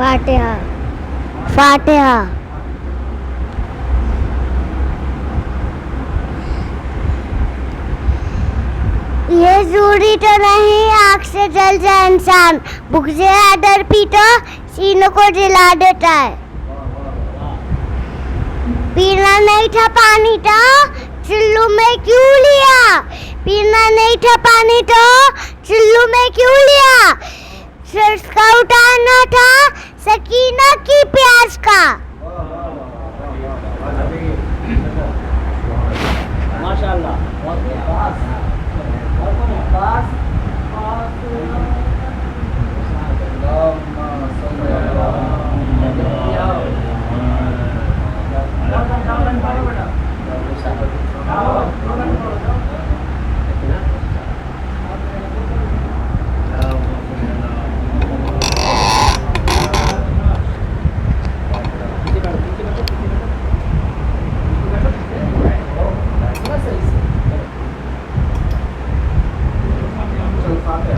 فاتحہ فاتحہ. یہ ضروری تو نہیں آگ سے جل جائے انسان، بھوک سے آڈر پی تو سینوں کو جلا دیتا ہے. پینا نہیں تھا پانی تو چلو میں کیوں لیا، پینا نہیں تھا پانی تو چلو میں کیوں لیا. سرس کا اٹھانا تھا سکینہ کی پیاس کا. ماشاءاللہ.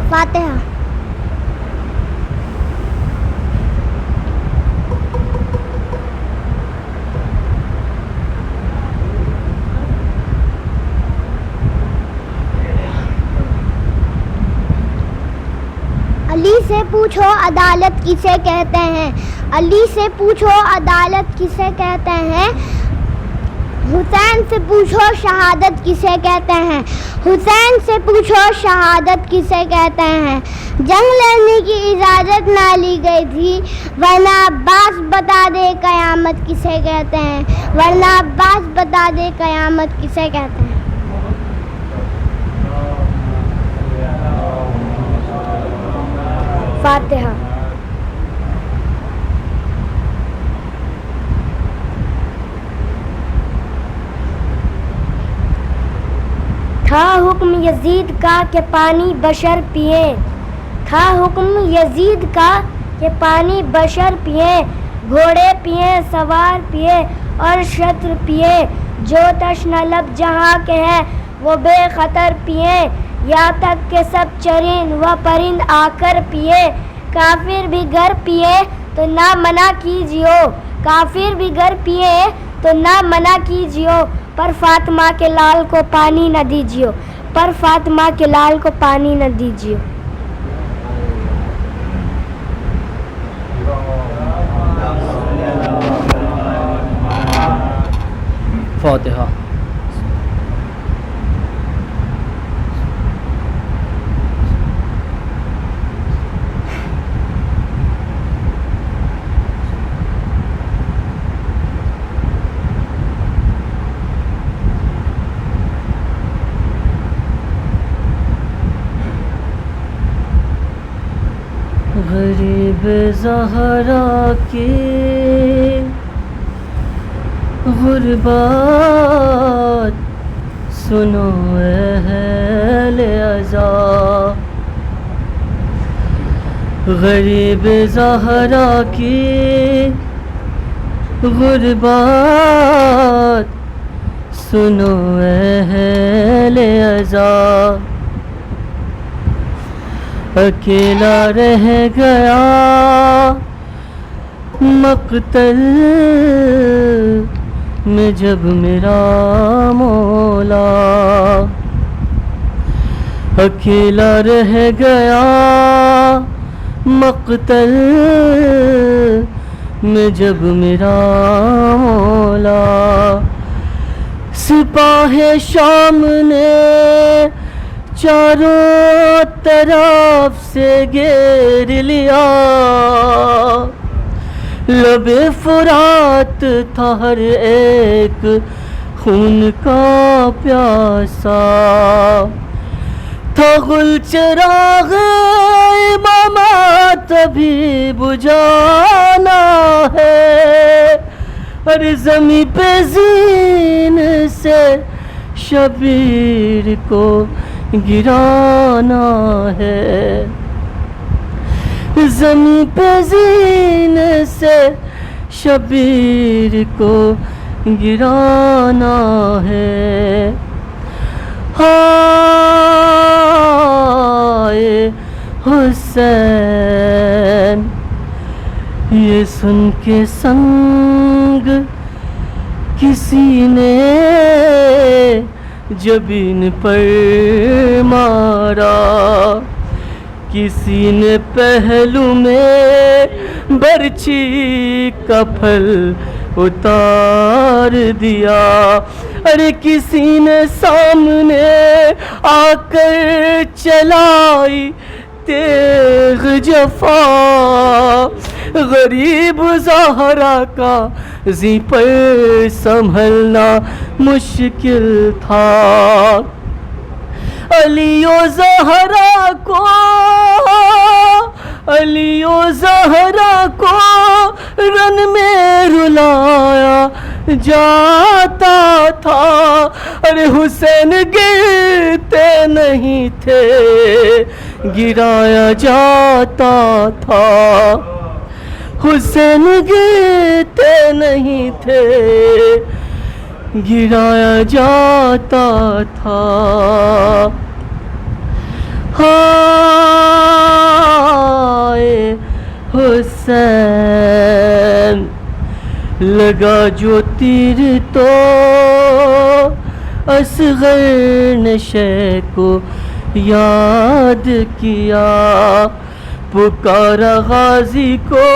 فاتحہ. علی سے پوچھو عدالت کسے کہتے ہیں، علی سے پوچھو عدالت کسے کہتے ہیں. حسین سے پوچھو شہادت کسے کہتے ہیں، حسین سے پوچھو شہادت کسے کہتے ہیں. جنگ لڑنے کی اجازت نہ لی گئی تھی ورنہ عباس بتا دے قیامت کسے کہتے ہیں، ورنہ عباس بتا دے قیامت کسے کہتے ہیں. فاتحہ. تھا حکم یزید کا کہ پانی بشر پیے، تھا حکم یزید کا کہ پانی بشر پیے. گھوڑے پیے، سوار پیے اور شتر پیے. جو تشنہ لب جہاں کے ہیں وہ بے خطر پیے. یا تک کہ سب چرند و پرند آ کر پیے. کافر بھی گر پیے تو نہ منع کیجیو، کافر بھی گر پیے تو نہ منع کیجیو. پر فاطمہ کے لال کو پانی نہ دیجیو، پر فاطمہ کے لال کو پانی نہ دیجیو. فاتحہ. غریب زہرا کی غربت سنو اہل عزا، غریب زہرا کی غربت سنو اہل عزا. اکیلا رہ گیا مقتل میں جب میرا مولا، اکیلا رہ گیا مقتل میں جب میرا مولا. سپاہ شام نے چاروں طرف سے گھیر لیا، لب فرات تھا ہر ایک خون کا پیاسا. تھا گل چراغ امامت ابھی بجھانا ہے، اور زمیں پہ زین سے شبیر کو گرانا ہے، زمیں پہ زین سے شبیر کو گرانا ہے. ہائے حسین یہ سن کے سنگ کسی نے جبین پر مارا، کسی نے پہلو میں برچی کا پھل اتار دیا، ارے کسی نے سامنے آ کر چلائی تیغ جفا، غریب زہرا کا زی پر سنبھلنا مشکل تھا، علی و زہرا کو، علی و زہرا کو رن میں رلایا جاتا تھا، ارے حسین گرتے نہیں تھے گرایا جاتا تھا، حسین گرتے نہیں تھے گرایا جاتا تھا، ہائے حسین لگا جو تیر تو اصغر نے شے کو یاد کیا، پکارا غازی کو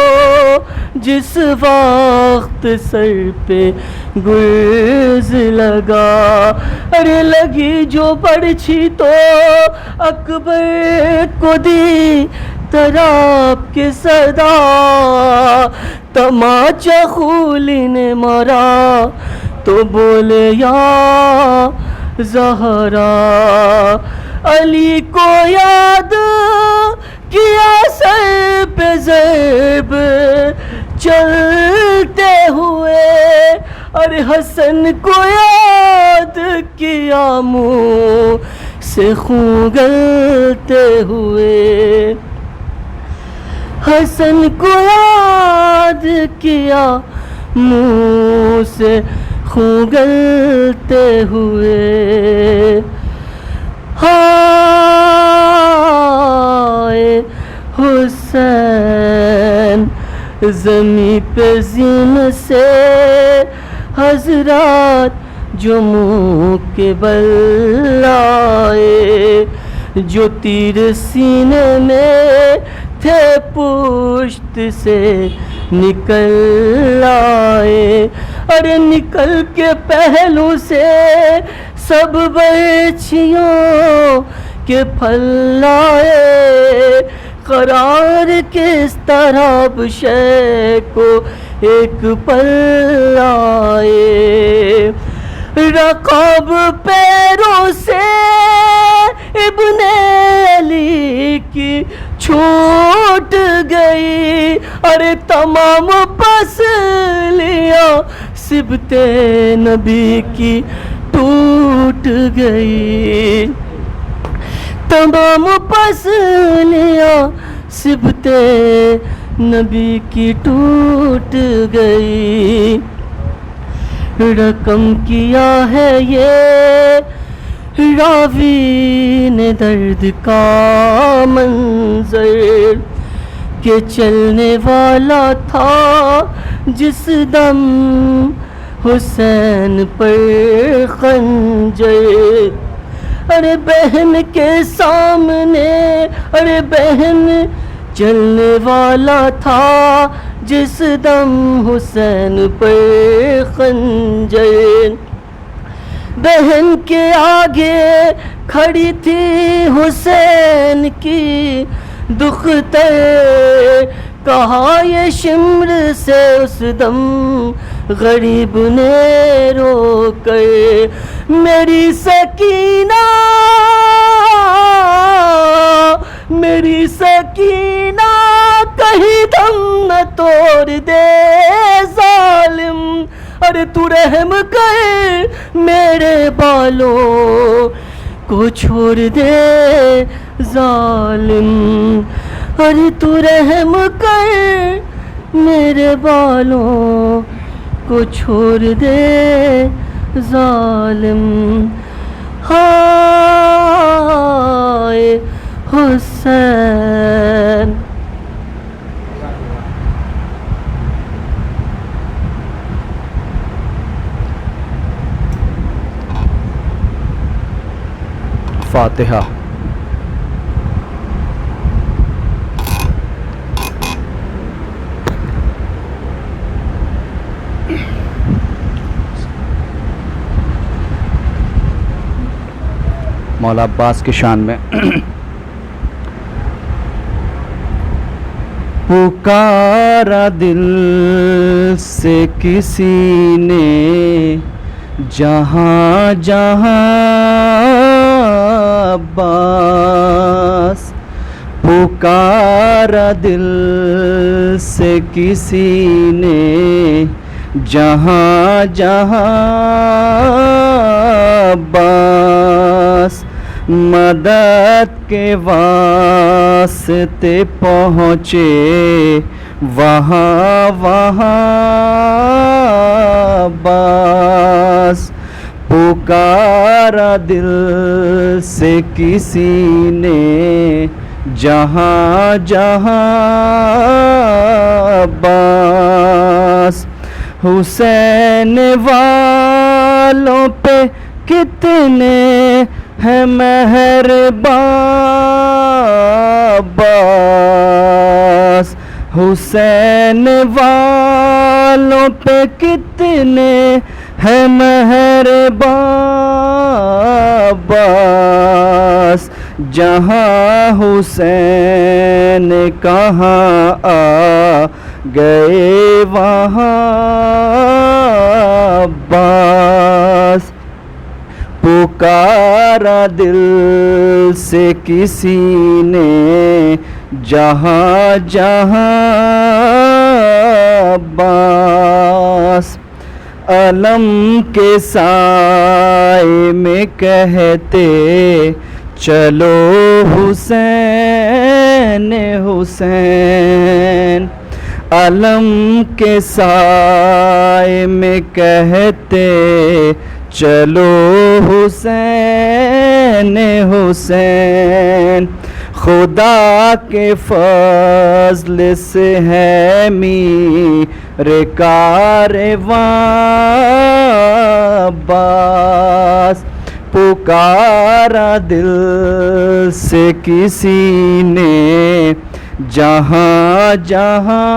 جس وقت سر پہ گرز لگا، ارے لگی جو برچھی تو اکبر کو دی تراب کے صدا، تماچا خولی نے مارا تو بولے یا زہرا، علی کو یاد کیا سر پہ ضرب چلتے ہوئے، ارے حسن کو یاد کیا منہ سے خون گلتے ہوئے، حسن کو یاد کیا منہ سے خون گلتے ہوئے، ہائے حسین زمیں پہ زین سے حضرات جو منہ کے بل آئے، جو تیر سینے میں تھے پشت سے نکل آئے، ارے نکل کے پہلو سے سب برچھیوں کے پھل آئے، قرار کس طرح بشے کو ایک پل آئے، رقاب پیروں سے ابن علی کی چھوٹ گئی، ارے تمام پسلیاں سبط نبی کی ٹوٹ گئی، تمام پسلیاں سبط نبی کی ٹوٹ گئی، رقم کیا ہے یہ راوی نے درد کا منظر، کہ چلنے والا تھا جس دم حسین پر خنجر، ارے بہن کے سامنے، ارے بہن چلنے والا تھا جس دم حسین پر خنجر، بہن کے آگے کھڑی تھی حسین کی دختر، کہا یہ شمر سے اس دم غریب نے رو کر، میری سکینہ میری سکینہ کہیں دم نہ توڑ دے ظالم، ارے تو رحم کر میرے بالوں کو چھوڑ دے ظالم، ارے تو رحم کر میرے بالوں کو چھوڑ دے ظالم، ہائے حسین الفاتحہ. مولا عباس کی شان میں. پکارا دل سے کسی نے جہاں جہاں عباس، پکارا دل سے کسی نے جہاں جہاں عباس، مدد کے واسطے پہنچے وہاں وہاں عباس، پکارا دل سے کسی نے جہاں جہاں عباس، حسین والوں پہ کتنے ہے مہربان عباس، حسین والوں پہ کتنے ہے مہربان عباس، جہاں حسین کہاں آ گئے وہاں عباس، پکارا دل سے کسی نے جہاں جہاں عباس، علم کے سائے میں کہتے چلو حسین حسین، علم کے سائے میں کہتے چلو حسین حسین، خدا کے فضل سے ہے میرے کارواں عباس، پکارا دل سے کسی نے جہاں جہاں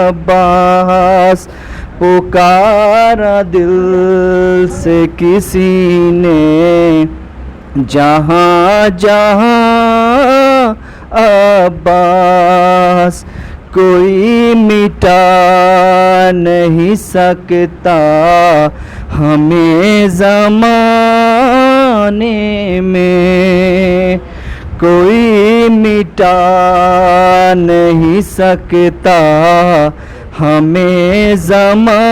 عباس، پکارا دل سے کسی نے جہاں جہاں عباس، کوئی مٹا نہیں سکتا ہمیں زمانے میں، کوئی مٹا نہیں سکتا ہمیں زمانے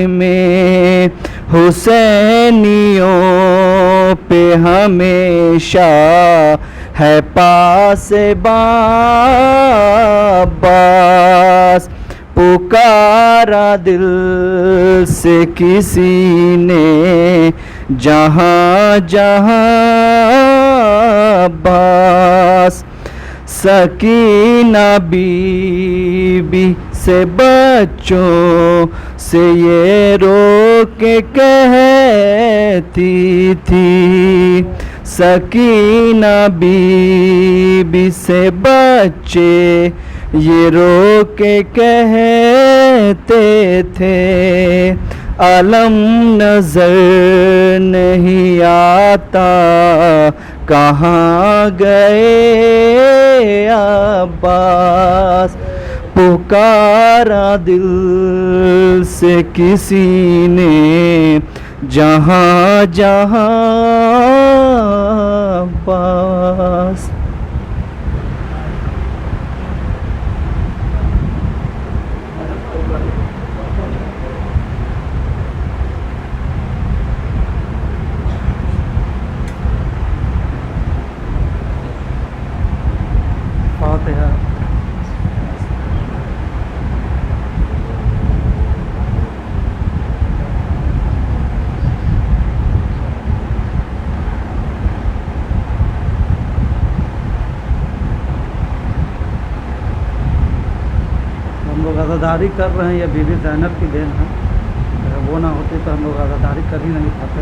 میں، حسینیوں پہ ہمیشہ ہے پاسباں عباس، پکارا دل سے کسی نے جہاں جہاں عباس، سکینہ بی بی سے بچوں سے یہ رو کے کہتی تھی، سکینہ بی بی سے بچے یہ رو کے کہتے تھے، علم نظر نہیں آتا کہاں گئے عباس، پکارا دل سے کسی نے جہاں جہاں عباس۔ فاتحہ۔ ہم لوگ عزاداری کر رہے ہیں، یہ بی بی زینب کی دین ہے، اگر وہ نہ ہوتی تو ہم لوگ عزاداری کر ہی نہیں پاتے۔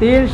3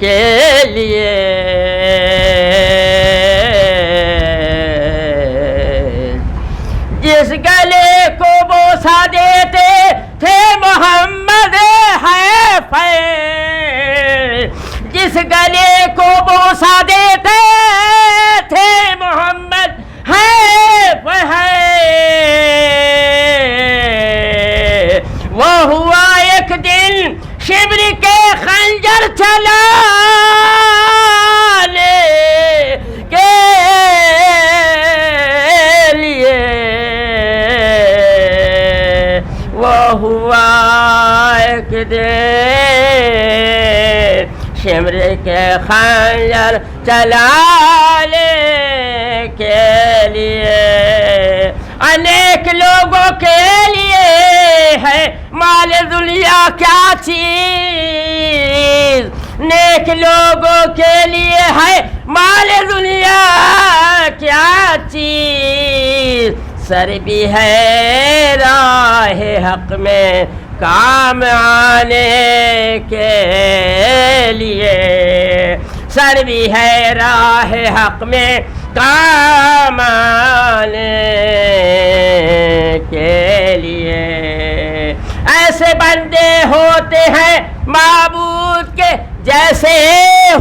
کے لیے جس گلے کو بوسہ دیتے تھے محمد حیفین جس گلے کو بوسہ دیتے تھے محمد حیفین وہ ہوا ایک دن شبر کے خنجر چلانے کے لیے وہ ہوا ایک دن شبر کے خنجر چلانے کے لیے انیک لوگوں کے لیے ہے مال دنیا کیا چیز نیک لوگوں کے لیے ہے مال دنیا کیا چیز سر بھی ہے راہ حق میں کام آنے کے لیے سر بھی ہے راہ حق میں کام آنے کے لیے ایسے بندے ہوتے ہیں معبود کے جیسے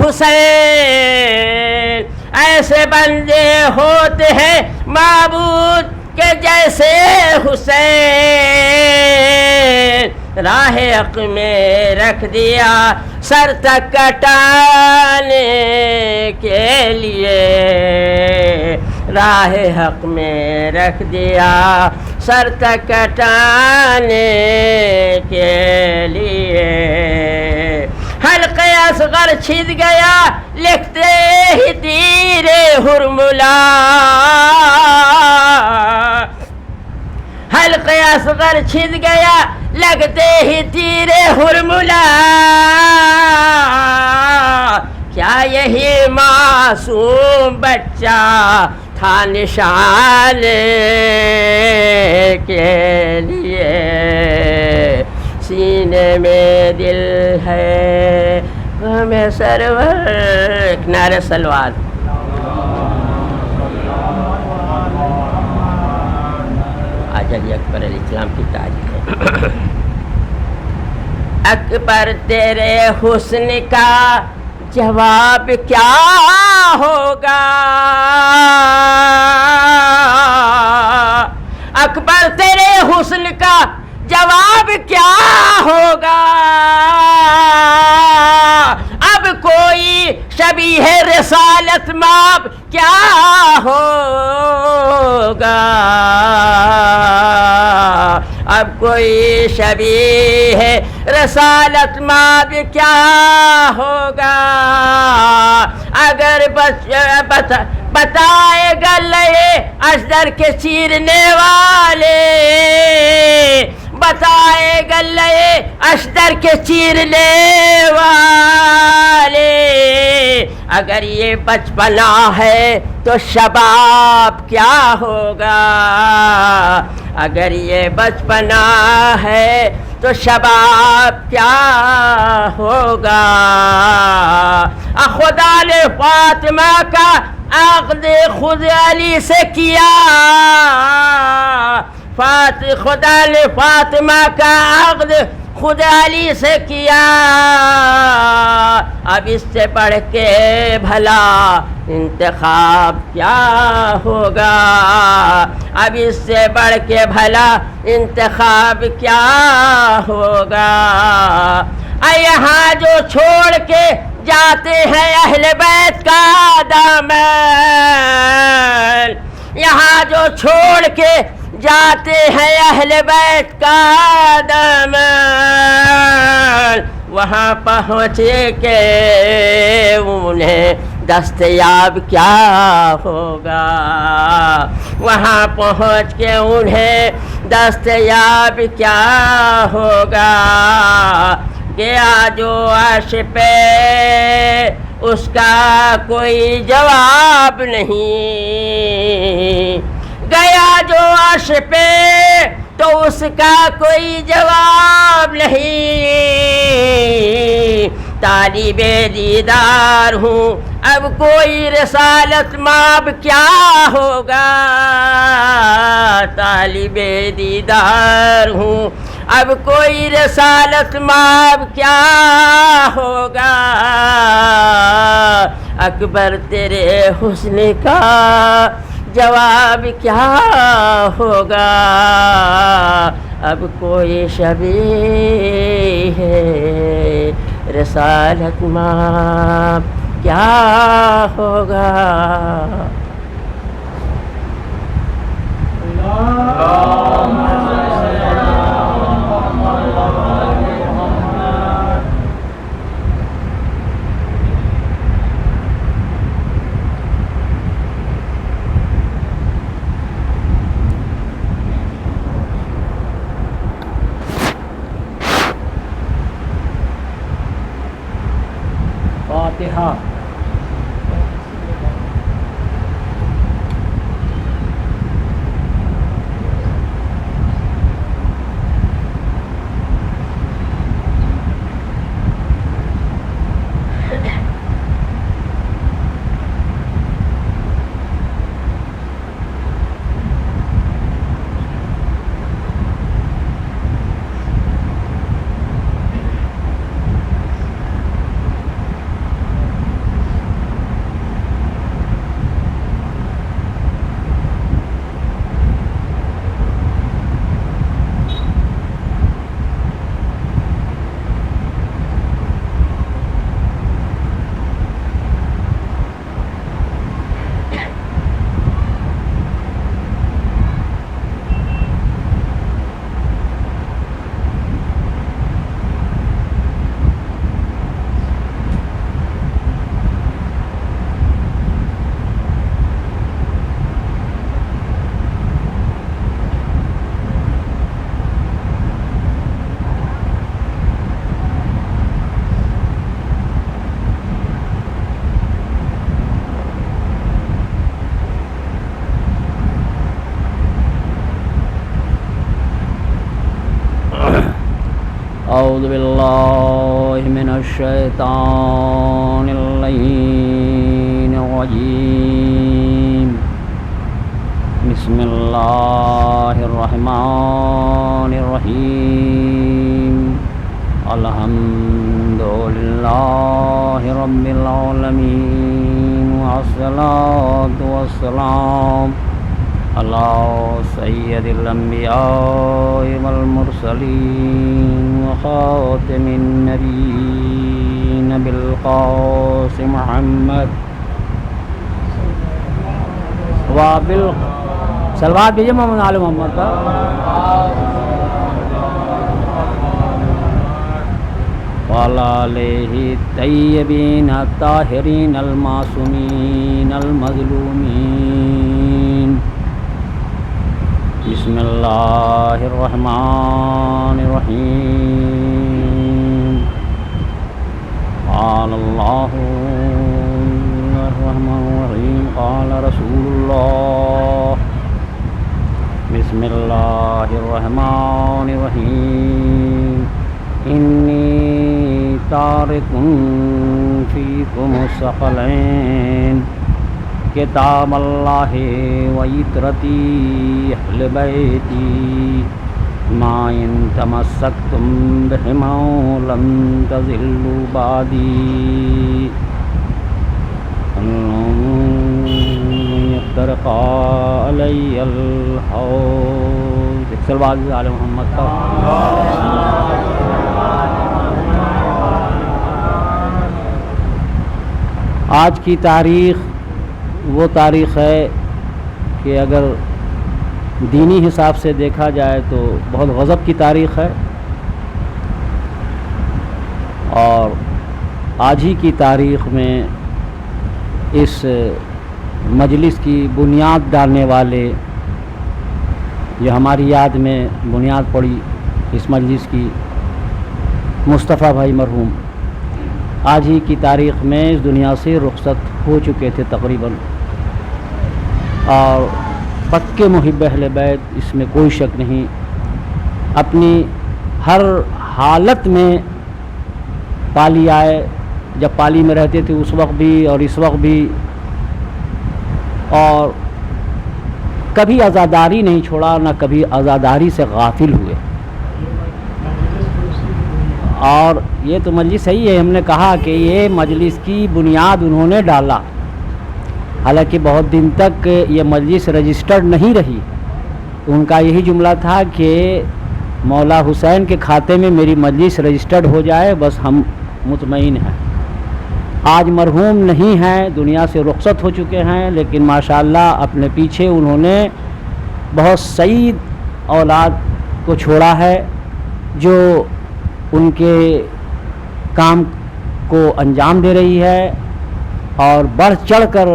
حسین ایسے بندے ہوتے ہیں معبود کے جیسے حسین راہ حق میں رکھ دیا سر تک کٹانے کے لیے راہ حق میں رکھ دیا سر تک کٹانے کے لیے حلقِ اصغر چھد گیا لکھتے ہی تیر حرملا حلقِ اصغر چھد گیا لگتے ہی تیر حرملا کیا یہی معصوم بچہ تھا نشان کے لیے سینے میں دل ہے غم سرور نعرہ صلوات علی اکبر علیہ السلام کی تاریخ ہے اکبر تیرے حسن کا جواب کیا ہوگا اکبر تیرے حسن کا جواب کیا ہوگا اب کوئی شبیہ رسالت ماب کیا ہوگا اب کوئی شبیہ رسالت ماب کیا ہوگا اگر بتائے گلے اشدر کے چیرنے والے بتائے گلے اشدر کے چیرنے والے اگر یہ بچپنا ہے تو شباب کیا ہوگا اگر یہ بچپنا ہے تو شباب کیا ہوگا خدا نے فاطمہ کا عقد خود علی سے کیا خدا نے فاطمہ کا عقد خود علی سے کیا اب اس سے بڑھ کے بھلا انتخاب کیا ہوگا اب اس سے بڑھ کے بھلا انتخاب کیا ہوگا یہاں جو چھوڑ کے جاتے ہیں اہل بیت کا دامن یہاں جو چھوڑ کے جاتے ہیں اہل بیت کا دامن وہاں پہنچے کہ انہیں دستیاب کیا ہوگا وہاں پہنچ کے انہیں دستیاب کیا ہوگا گیا جو عرش پہ اس کا کوئی جواب نہیں گیا جو عرش پہ تو اس کا کوئی جواب نہیں طالب دیدار ہوں، اب کوئی رسالت ماب کیا ہوگا، طالب دیدار ہوں، اب کوئی رسالت ماب کیا ہوگا، اکبر تیرے حسن کا جواب کیا ہوگا، اب کوئی شبیہ رسالت ماب کیا ہوگا۔ فاتحہ۔ اعوذ باللہ من الشیطان اللعین الرجیم، بسم اللہ الرحمن الرحیم، الحمد للہ رب العالمین، والصلاة والسلام علی سید الانبیاء والمرسلین وخاتم النبیین بالقاسم محمد سلوات بھیجیے محمد آل محمد پر۔ وعلی آلہ الطیبین الطاہرین المعصومین المظلومین۔ بسم اللہ الرحمن الرحیم، قال اللہ الرحمن الرحیم، قال رسول اللہ، بسم اللہ الرحمن الرحیم، انی تارک فیکم الثقلین، کتاب اللہ و عطرتی اہل بیتی، ما ان تمسکتم بہما لن تضلوا بعدی، یفترقا علی الحوض۔ صلوات علی محمد کا۔ آج کی تاریخ وہ تاریخ ہے کہ اگر دینی حساب سے دیکھا جائے تو بہت غضب کی تاریخ ہے، اور آج ہی کی تاریخ میں اس مجلس کی بنیاد ڈالنے والے، جو ہماری یاد میں بنیاد پڑی اس مجلس کی، مصطفیٰ بھائی مرحوم آج ہی کی تاریخ میں اس دنیا سے رخصت ہو چکے تھے تقریباً، اور پکے محب اہل بیت، اس میں کوئی شک نہیں، اپنی ہر حالت میں پالی آئے، جب پالی میں رہتے تھے اس وقت بھی اور اس وقت بھی، اور کبھی عزاداری نہیں چھوڑا، نہ کبھی عزاداری سے غافل ہوئے۔ اور یہ تو مجلس صحیح ہے، ہم نے کہا کہ یہ مجلس کی بنیاد انہوں نے ڈالا، حالانکہ بہت دن تک یہ مجلس رجسٹرڈ نہیں رہی۔ ان کا یہی جملہ تھا کہ مولا حسین کے کھاتے میں میری مجلس رجسٹرڈ ہو جائے، بس ہم مطمئن ہیں۔ آج مرحوم نہیں ہیں، دنیا سے رخصت ہو چکے ہیں، لیکن ماشاءاللہ اپنے پیچھے انہوں نے بہت سعید اولاد کو چھوڑا ہے جو ان کے کام کو انجام دے رہی ہے، اور بڑھ چڑھ کر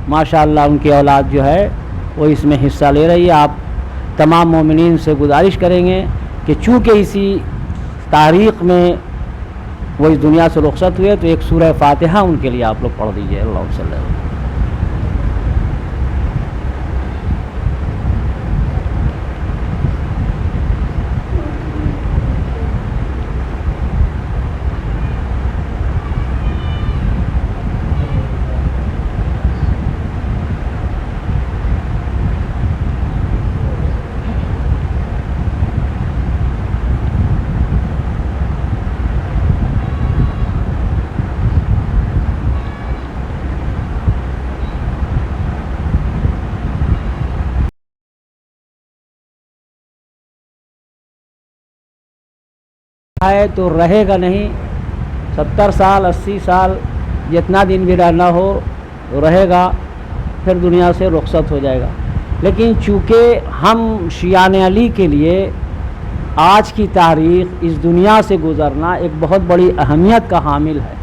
ماشاءاللہ ان کی اولاد جو ہے وہ اس میں حصہ لے رہی ہے۔ آپ تمام مومنین سے گزارش کریں گے کہ چونکہ اسی تاریخ میں وہ اس دنیا سے رخصت ہوئے تو ایک سورہ فاتحہ ان کے لیے آپ لوگ پڑھ دیجئے۔ اللہ صلی اللہ علیہ وسلم۔ ہے تو رہے گا نہیں، 70 سال 80 سال جتنا دن بھی رہنا ہو رہے گا، پھر دنیا سے رخصت ہو جائے گا۔ لیکن چونکہ ہم شیعان علی کے لیے آج کی تاریخ اس دنیا سے گزرنا ایک بہت بڑی اہمیت کا حامل ہے،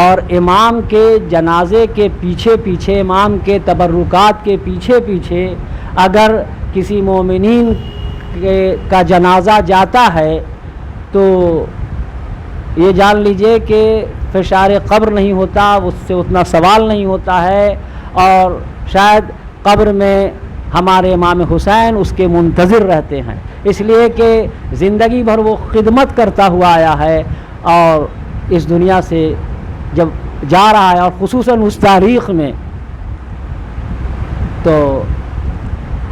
اور امام کے جنازے کے پیچھے پیچھے، امام کے تبرکات کے پیچھے پیچھے اگر کسی مومنین کا جنازہ جاتا ہے تو یہ جان لیجئے کہ فشار قبر نہیں ہوتا، اس سے اتنا سوال نہیں ہوتا ہے، اور شاید قبر میں ہمارے امام حسین اس کے منتظر رہتے ہیں، اس لیے کہ زندگی بھر وہ خدمت کرتا ہوا آیا ہے، اور اس دنیا سے جب جا رہا ہے، اور خصوصاً اس تاریخ میں، تو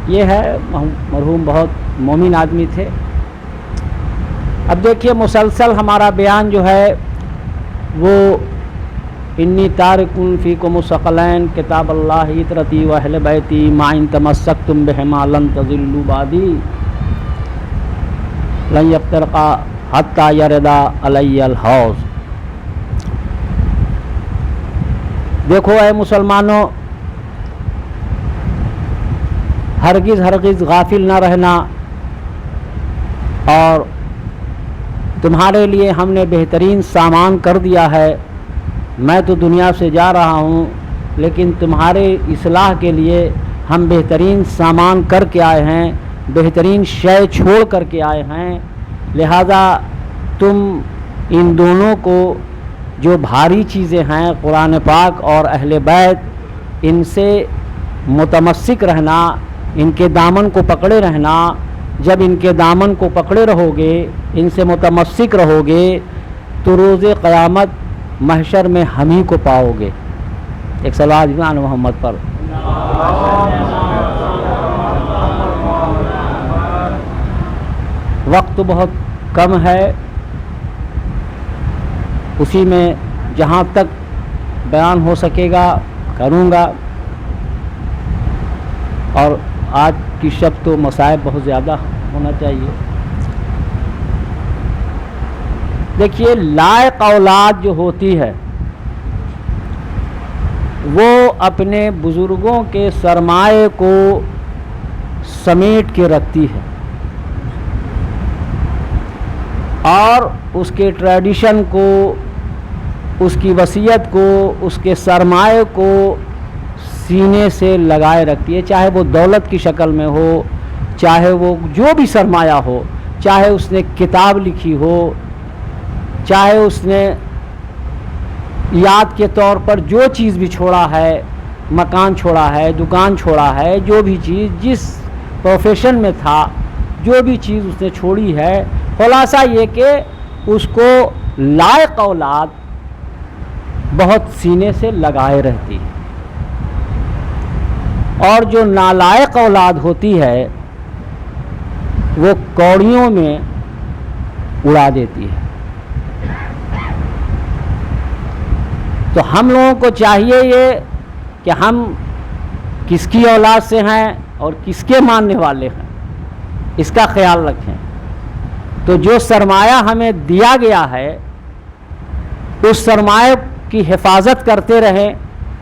یہ ہے مرحوم بہت مومن آدمی تھے۔ اب دیکھیے مسلسل ہمارا بیان جو ہے وہ انی تارکن فیکم الثقلین کتاب اللہ عطرتی و اہل بیتی ما ان تمسکتم بہما لن تضلوا بعدی لن یفترقا حتی یردا علی الحوض۔ دیکھو اے مسلمانوں، ہرگز غافل نہ رہنا، اور تمہارے لیے ہم نے بہترین سامان کر دیا ہے۔ میں تو دنیا سے جا رہا ہوں، لیکن تمہارے اصلاح کے لیے ہم بہترین سامان کر کے آئے ہیں، بہترین شے چھوڑ کر کے آئے ہیں، لہذا تم ان دونوں کو جو بھاری چیزیں ہیں قرآن پاک اور اہل بیت، ان سے متمسک رہنا، ان کے دامن کو پکڑے رہنا۔ جب ان کے دامن کو پکڑے رہو گے، ان سے متمسک رہو گے، تو روز قیامت محشر میں ہم ہی کو پاؤ گے۔ ایک صلوات علی محمد پر۔ وقت بہت کم ہے، اسی میں جہاں تک بیان ہو سکے گا کروں گا، اور آج کی شب تو مصائب بہت زیادہ ہونا چاہیے۔ دیکھیے لائق اولاد جو ہوتی ہے وہ اپنے بزرگوں کے سرمایے کو سمیٹ کے رکھتی ہے، اور اس کے ٹریڈیشن کو، اس کی وصیت کو، اس کے سرمایے کو سینے سے لگائے رکھتی ہے، چاہے وہ دولت کی شکل میں ہو، چاہے وہ جو بھی سرمایہ ہو، چاہے اس نے کتاب لکھی ہو، چاہے اس نے یاد کے طور پر جو چیز بھی چھوڑا ہے، مکان چھوڑا ہے، دکان چھوڑا ہے، جو بھی چیز جس پروفیشن میں تھا، جو بھی چیز اس نے چھوڑی ہے، خلاصہ یہ کہ اس کو لائق اولاد بہت سینے سے لگائے رہتی ہے، اور جو نالائق اولاد ہوتی ہے وہ کوڑیوں میں اڑا دیتی ہے۔ تو ہم لوگوں کو چاہیے یہ کہ ہم کس کی اولاد سے ہیں اور کس کے ماننے والے ہیں، اس کا خیال رکھیں۔ تو جو سرمایہ ہمیں دیا گیا ہے اس سرمایہ کی حفاظت کرتے رہیں،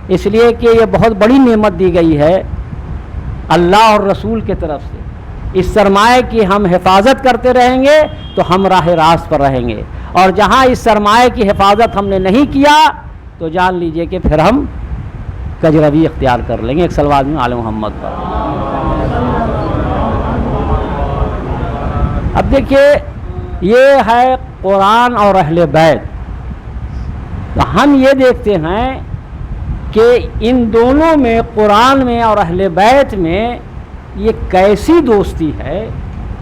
اس لیے کہ یہ بہت بڑی نعمت دی گئی ہے اللہ اور رسول کے طرف سے۔ اس سرمایہ کی ہم حفاظت کرتے رہیں گے تو ہم راہ راست پر رہیں گے، اور جہاں اس سرمایہ کی حفاظت ہم نے نہیں کیا تو جان لیجئے کہ پھر ہم کجروی اختیار کر لیں گے۔ ایک صلوات میں آل محمد پر۔ اب دیکھیے یہ ہے قرآن اور اہل بیت، تو ہم یہ دیکھتے ہیں کہ ان دونوں میں، قرآن میں اور اہل بیت میں، یہ کیسی دوستی ہے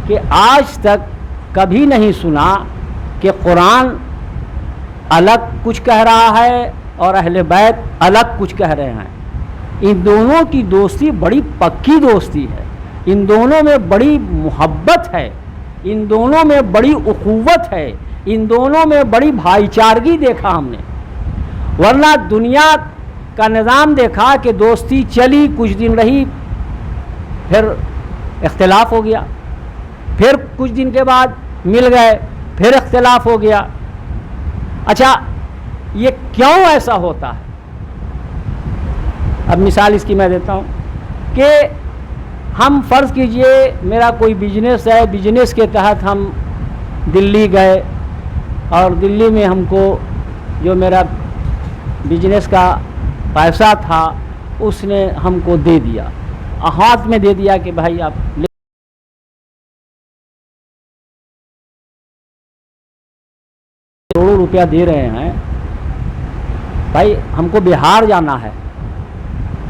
کہ آج تک کبھی نہیں سنا کہ قرآن الگ کچھ کہہ رہا ہے اور اہل بیت الگ کچھ کہہ رہے ہیں۔ ان دونوں کی دوستی بڑی پکی دوستی ہے، ان دونوں میں بڑی محبت ہے، ان دونوں میں بڑی اخوت ہے، ان دونوں میں بڑی بھائی چارگی دیکھا ہم نے۔ ورنہ دنیا کا نظام دیکھا کہ دوستی چلی، کچھ دن رہی، پھر اختلاف ہو گیا، پھر کچھ دن کے بعد مل گئے، پھر اختلاف ہو گیا۔ اچھا یہ کیوں ایسا ہوتا ہے؟ اب مثال اس کی میں دیتا ہوں کہ ہم فرض کیجئے میرا کوئی بزنس ہے، بزنس کے تحت ہم دلی گئے، اور دلی میں ہم کو جو میرا بزنس کا پیسہ تھا اس نے ہم کو دے دیا، ہاتھ میں دے دیا کہ بھائی آپ کروڑوں روپیہ دے رہے ہیں، بھائی ہم کو بہار جانا ہے،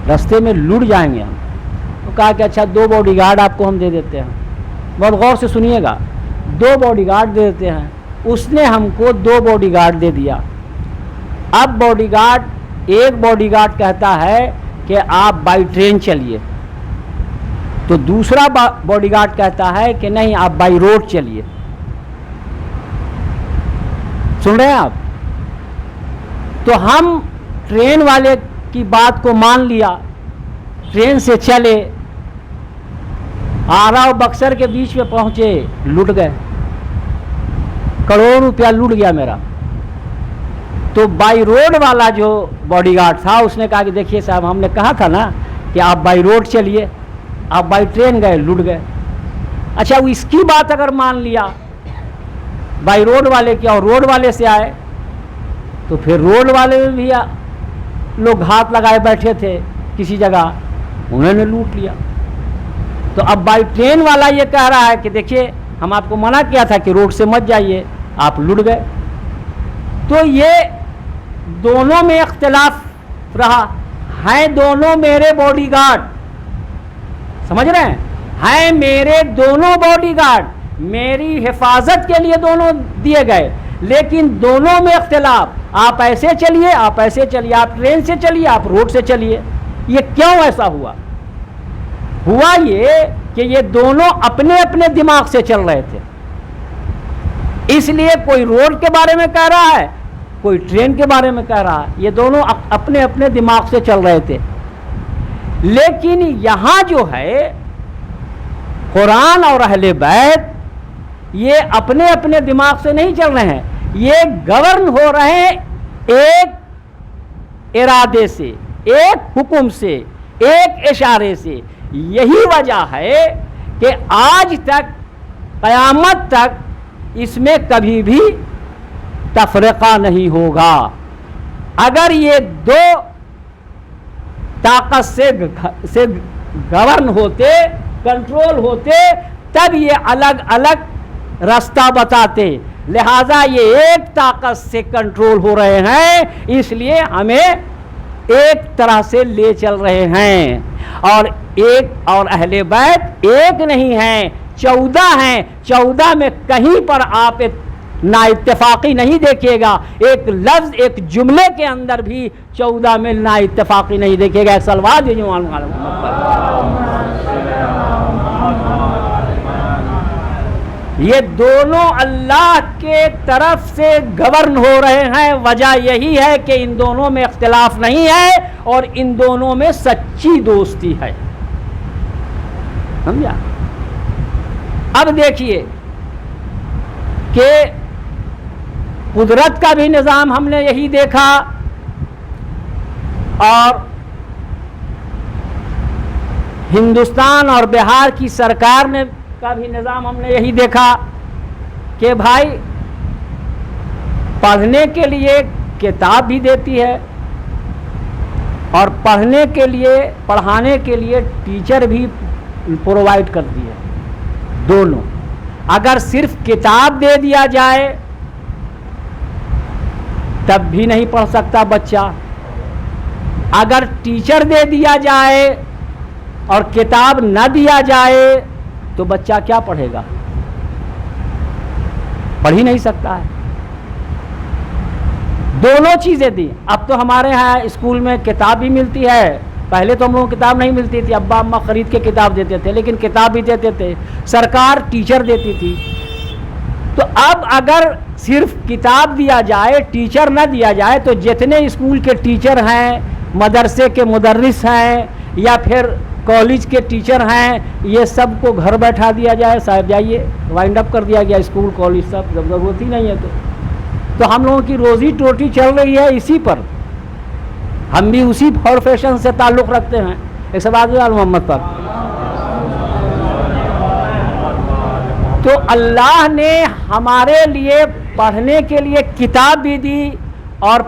راستے میں لٹ جائیں گے ہم۔ تو کہا کہ اچھا 2 باڈی گارڈ آپ کو ہم دے دیتے ہیں۔ بہت غور سے سنیے گا، 2 باڈی گارڈ دے دیتے ہیں۔ اس نے ہم کو 2 باڈی گارڈ دے دیا۔ اب باڈی گارڈ، ایک باڈی گارڈ کہتا ہے کہ آپ بائی ٹرین چلیے، تو دوسرا باڈی گارڈ کہتا ہے کہ نہیں آپ بائی روڈ چلیے۔ سن رہے ہیں آپ؟ تو ہم ٹرین والے کی بات کو مان لیا، ٹرین سے چلے، آرا اور بکسر کے بیچ میں پہنچے، لٹ گئے، کروڑ روپیہ لٹ گیا میرا۔ تو بائی روڈ والا جو باڈی گارڈ تھا اس نے کہا کہ دیکھیے صاحب ہم نے کہا تھا نا کہ آپ بائی روڈ چلیے، آپ بائی ٹرین گئے، لٹ گئے۔ اچھا وہ اس کی بات اگر مان لیا بائی روڈ والے کی اور روڈ والے سے آئے، تو پھر روڈ والے میں بھی لوگ ہاتھ لگائے بیٹھے تھے کسی جگہ، انہوں نے لوٹ لیا۔ تو اب بائی ٹرین والا یہ کہہ رہا ہے کہ دیکھیے ہم آپ کو منع کیا تھا کہ روڈ سے مت جائیے، آپ لٹ گئے۔ تو یہ دونوں میں اختلاف رہا، ہیں دونوں میرے باڈی گارڈ، سمجھ رہے ہیں؟ ہیں میرے دونوں باڈی گارڈ، میری حفاظت کے لیے دونوں دیے گئے، لیکن دونوں میں اختلاف، آپ ایسے چلیے، آپ ایسے چلیے، آپ ٹرین سے چلیے، آپ روڈ سے چلیے۔ یہ کیوں ایسا ہوا؟ ہوا یہ کہ یہ دونوں اپنے اپنے دماغ سے چل رہے تھے، اس لیے کوئی روڈ کے بارے میں کہہ رہا ہے، کوئی ٹرین کے بارے میں کہہ رہا ہے، یہ دونوں اپنے اپنے دماغ سے چل رہے تھے۔ لیکن یہاں جو ہے قرآن اور اہل بیت یہ اپنے اپنے دماغ سے نہیں چل رہے ہیں، یہ گورن ہو رہے ہیں ایک ارادے سے، ایک حکم سے، ایک اشارے سے۔ یہی وجہ ہے کہ آج تک قیامت تک اس میں کبھی بھی تفرقہ نہیں ہوگا۔ اگر یہ 2 طاقت سے گورن ہوتے، کنٹرول ہوتے، تب یہ الگ الگ راستہ بتاتے۔ لہذا یہ ایک طاقت سے کنٹرول ہو رہے ہیں، اس لیے ہمیں ایک طرح سے لے چل رہے ہیں۔ اور اہل بیت ایک نہیں ہیں، 14 ہیں، 14 میں کہیں پر آپ نا اتفاقی نہیں دیکھے گا، ایک لفظ ایک جملے کے اندر بھی 14 میں نا اتفاقی نہیں دیکھے گا. ایک صلوات جو یہ دونوں اللہ کے طرف سے گورن ہو رہے ہیں. وجہ یہی ہے کہ ان دونوں میں اختلاف نہیں ہے اور ان دونوں میں سچی دوستی ہے. سمجھا؟ اب دیکھیے کہ قدرت کا بھی نظام ہم نے یہی دیکھا اور ہندوستان اور بہار کی سرکار نے کا بھی نظام ہم نے یہی دیکھا کہ بھائی پڑھنے کے لیے کتاب بھی دیتی ہے اور پڑھنے کے لیے پڑھانے کے لیے ٹیچر بھی پرووائڈ کرتی ہے. دونوں. اگر صرف کتاب دے دیا جائے تب بھی نہیں پڑھ سکتا بچہ. اگر ٹیچر دے دیا جائے اور کتاب نہ دیا جائے تو بچہ کیا پڑھے گا؟ پڑھ ہی نہیں سکتا ہے. دونوں چیزیں دی. اب تو ہمارے ہاں اسکول میں کتاب بھی ملتی ہے. پہلے تو ہم لوگوں کو کتاب نہیں ملتی تھی، ابا اماں خرید کے کتاب دیتے تھے، لیکن کتاب بھی دیتے تھے. سرکار ٹیچر دیتی تھی. تو اب اگر صرف کتاب دیا جائے ٹیچر نہ دیا جائے تو جتنے اسکول کے ٹیچر ہیں، مدرسے کے مدرس ہیں یا پھر کالج کے ٹیچر ہیں، یہ سب کو گھر بیٹھا دیا جائے، صاحب جائیے وائنڈ اپ کر دیا گیا اسکول کالج سب، جب ضرورت ہی نہیں ہے تو ہم لوگوں کی روزی ٹوٹی چل رہی ہے اسی پر. ہم بھی اسی پروفیشن سے تعلق رکھتے ہیں. ایک سب آگے محمد پر. تو اللہ نے ہمارے لیے پڑھنے کے لیے کتاب بھی دی اور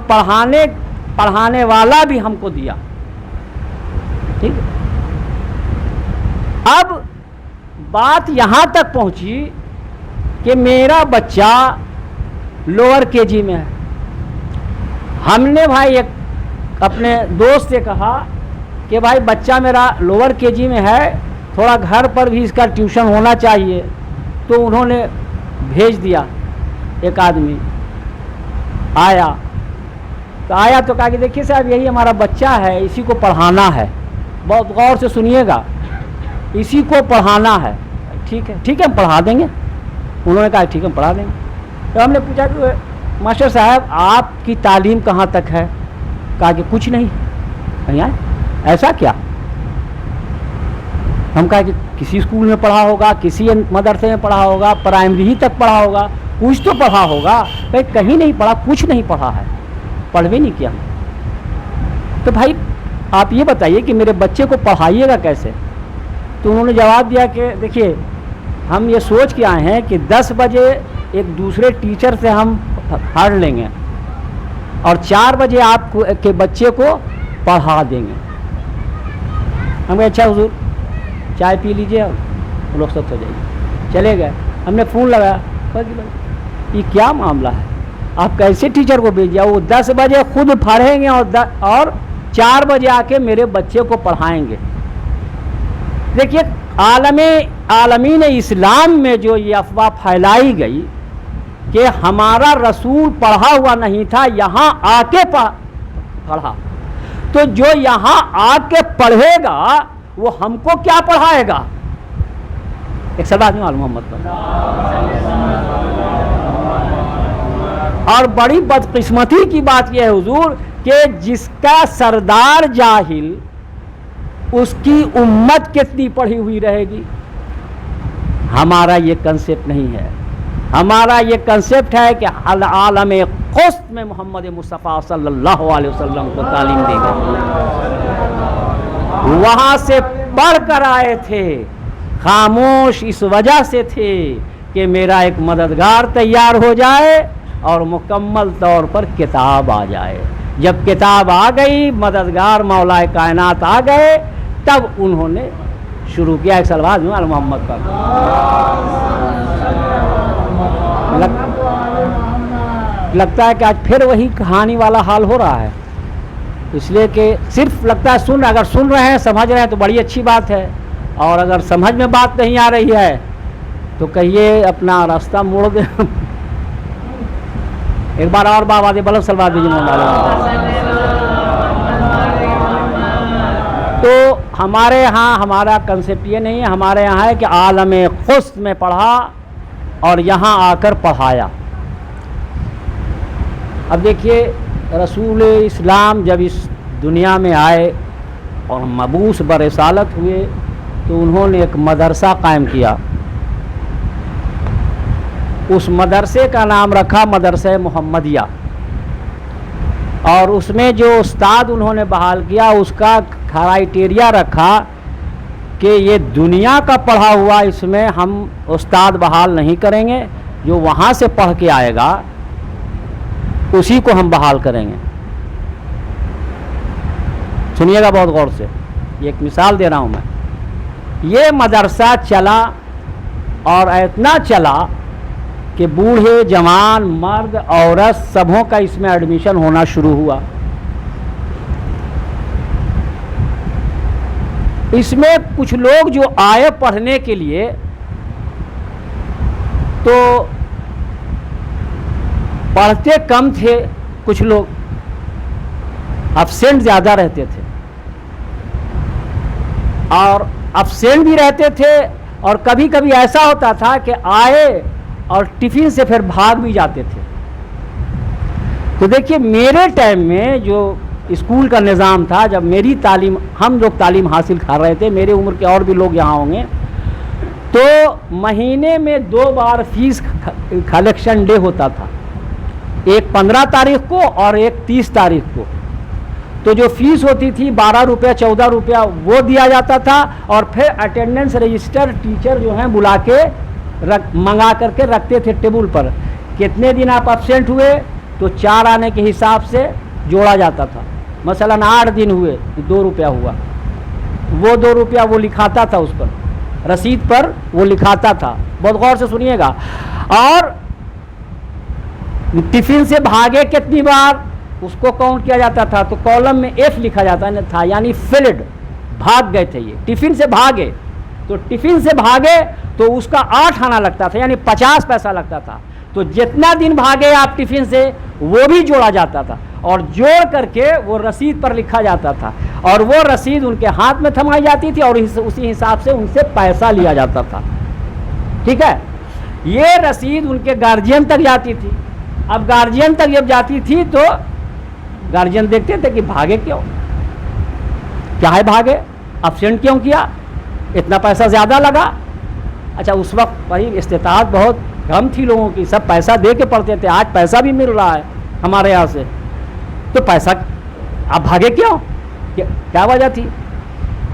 پڑھانے والا بھی ہم کو دیا. ٹھیک ہے. اب بات یہاں تک پہنچی کہ میرا بچہ لوور کے جی میں ہے. ہم نے بھائی ایک اپنے دوست سے کہا کہ بھائی بچہ میرا لوور کے جی میں ہے، تھوڑا گھر پر بھی اس کا ٹیوشن ہونا چاہیے. تو انہوں نے بھیج دیا. ایک آدمی آیا تو کہا کہ دیکھیے صاحب یہی ہمارا بچہ ہے، اسی کو پڑھانا ہے. بہت غور سے سنیے گا، اسی کو پڑھانا ہے. ٹھیک ہے ہم پڑھا دیں گے. انہوں نے کہا ٹھیک ہے ہم پڑھا دیں گے. تو ہم نے پوچھا کہ ماسٹر صاحب آپ کی تعلیم کہاں تک ہے؟ کہا کہ کچھ نہیں. کہیں آئے ایسا کیا؟ ہم کہا کہ کسی اسکول میں پڑھا ہوگا، کسی مدرسے میں پڑھا ہوگا، پرائمری ہی تک پڑھا ہوگا، کچھ تو پڑھا ہوگا. کہیں نہیں پڑھا، کچھ نہیں پڑھا ہے، پڑھ بھی نہیں کیا. تو بھائی آپ یہ بتائیے کہ میرے بچے کو پڑھائیے گا کیسے؟ تو انہوں نے جواب دیا کہ دیکھیے ہم یہ سوچ کے آئے ہیں کہ 10 بجے ایک دوسرے ٹیچر سے ہم پڑھ لیں گے اور 4 بجے آپ کے بچے کو پڑھا دیں گے. ہم کہے اچھا حضور چائے پی لیجئے اور وہ لوگ سب ہو جائیے. چلے گئے. ہم نے فون لگایا، یہ کیا معاملہ ہے؟ آپ کیسے ٹیچر کو بھیج دیا؟ وہ 10 بجے خود پڑھیں گے اور 4 بجے آ کے میرے بچے کو پڑھائیں گے. دیکھیے عالمین اسلام میں جو یہ افواہ پھیلائی گئی کہ ہمارا رسول پڑھا ہوا نہیں تھا، یہاں آ کے پڑھا، تو جو یہاں آ کے پڑھے گا وہ ہم کو کیا پڑھائے گا؟ ایک سبا نہیں معلوم محمد پر. اور بڑی بدقسمتی کی بات یہ ہے حضور کہ جس کا سردار جاہل، اس کی امت کتنی پڑھی ہوئی رہے گی. ہمارا یہ کنسپٹ نہیں ہے. ہمارا یہ کنسپٹ ہے کہ عالم قسط میں محمد مصطفیٰ صلی اللہ علیہ وسلم کو تعلیم دی گئی، وہاں سے پڑھ کر آئے تھے. خاموش اس وجہ سے تھے کہ میرا ایک مددگار تیار ہو جائے اور مکمل طور پر کتاب آ جائے. جب کتاب آ گئی، مددگار مولا کائنات آ گئے، تب انہوں نے شروع کیا. ایک صلوات میں محمد پر. لگتا ہے کہ آج پھر وہی کہانی والا حال ہو رہا ہے، اس لیے کہ صرف لگتا ہے اگر سن رہے ہیں سمجھ رہے ہیں تو بڑی اچھی بات ہے، اور اگر سمجھ میں بات نہیں آ رہی ہے تو کہیے اپنا راستہ موڑ دیں. ایک بار اور بابا دے بلب سلوا دیجیے مولانا۔ تو ہمارے ہاں ہمارا کنسیپٹ یہ نہیں ہے، ہمارے یہاں ہے کہ عالم خست میں پڑھا اور یہاں آ کر پڑھایا۔ اب دیکھیے رسول اسلام جب اس دنیا میں آئے اور مبعوث برسالت ہوئے تو انہوں نے ایک مدرسہ قائم کیا، اس مدرسے کا نام رکھا مدرسہ محمدیہ، اور اس میں جو استاد انہوں نے بحال کیا اس کا کرائیٹیریا رکھا کہ یہ دنیا کا پڑھا ہوا اس میں ہم استاد بحال نہیں کریں گے، جو وہاں سے پڑھ کے آئے گا اسی کو ہم بحال کریں گے۔ سنیے گا بہت غور سے، یہ ایک مثال دے رہا ہوں میں۔ یہ مدرسہ چلا اور اتنا چلا کہ بوڑھے جوان مرد عورت سبوں کا اس میں ایڈمیشن ہونا شروع ہوا۔ اس میں کچھ لوگ جو آئے پڑھنے کے لیے تو پڑھتے کم تھے، کچھ لوگ ابسینٹ زیادہ رہتے تھے، اور ابسینٹ بھی رہتے تھے، اور کبھی کبھی ایسا ہوتا تھا کہ آئے اور ٹفن سے پھر بھاگ بھی جاتے تھے۔ تو دیکھیے میرے ٹائم میں جو اسکول کا نظام تھا، جب میری تعلیم ہم لوگ تعلیم حاصل کر رہے تھے، میرے عمر کے اور بھی لوگ یہاں ہوں گے، تو مہینے میں 2 بار فیس کلیکشن ڈے ہوتا تھا، ایک 15 تاریخ کو اور ایک 30 تاریخ کو۔ تو جو فیس ہوتی تھی 12 روپیہ 14 روپیہ وہ دیا جاتا تھا، اور پھر اٹینڈنس رجسٹر ٹیچر جو ہیں بلا کے منگا کر کے رکھتے تھے ٹیبل پر، کتنے دن آپ ابسینٹ ہوئے تو 4 آنے کے حساب سے جوڑا جاتا تھا۔ مثلا 8 دن ہوئے تو 2 روپیہ ہوا، وہ 2 روپیہ وہ لکھاتا تھا اس پر، رسید پر وہ لکھاتا تھا۔ بہت غور سے سنیے گا۔ اور ٹفن سے بھاگے کتنی بار اس کو کاؤنٹ کیا جاتا تھا، تو کالم میں ایف لکھا جاتا تھا، یعنی فیلڈ، بھاگ گئے تھے یہ، ٹفن سے بھاگے، تو ٹفن سے بھاگے تو اس کا 8 آنا لگتا تھا، یعنی 50 پیسہ لگتا تھا۔ تو جتنا دن بھاگے آپ ٹفن سے وہ بھی جوڑا جاتا تھا، اور جوڑ کر کے وہ رسید پر لکھا جاتا تھا، اور وہ رسید ان کے ہاتھ میں تھمائی جاتی تھی، اور اسی حساب سے ان سے پیسہ لیا جاتا تھا۔ ٹھیک ہے، یہ رسید ان کے گارجین تک جاتی تھی۔ اب گارجین تک جب جاتی تھی تو گارجین دیکھتے تھے کہ بھاگے کیوں، کیا ہے بھاگے، ابسینٹ کیوں کیا، اتنا پیسہ زیادہ لگا۔ اچھا اس وقت بھائی استطاعت بہت کم تھی لوگوں کی، سب پیسہ دے کے پڑھتے تھے، آج پیسہ بھی مل رہا ہے ہمارے یہاں سے، تو پیسہ آپ بھاگے کیوں، کیا وجہ تھی؟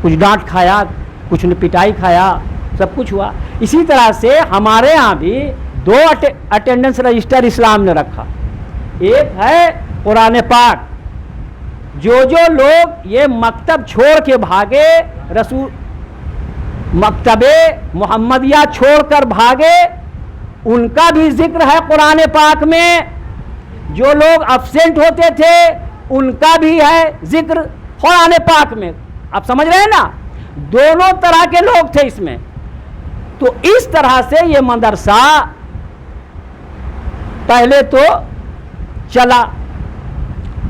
کچھ ڈانٹ کھایا، کچھ نے پٹائی کھایا، سب کچھ ہوا۔ اسی طرح سے ہمارے یہاں بھی 2 اٹینڈنس رجسٹر اسلام نے رکھا، ایک ہے قرآن پاک، جو لوگ یہ مکتب چھوڑ کے بھاگے، رسول مکتب محمدیہ چھوڑ کر بھاگے، ان کا بھی ذکر ہے قرآن پاک میں، جو لوگ ابسینٹ ہوتے تھے ان کا بھی ہے ذکر قرآن پاک میں۔ آپ سمجھ رہے ہیں نا، دونوں طرح کے لوگ تھے اس میں۔ تو اس طرح سے یہ مدرسہ پہلے تو چلا،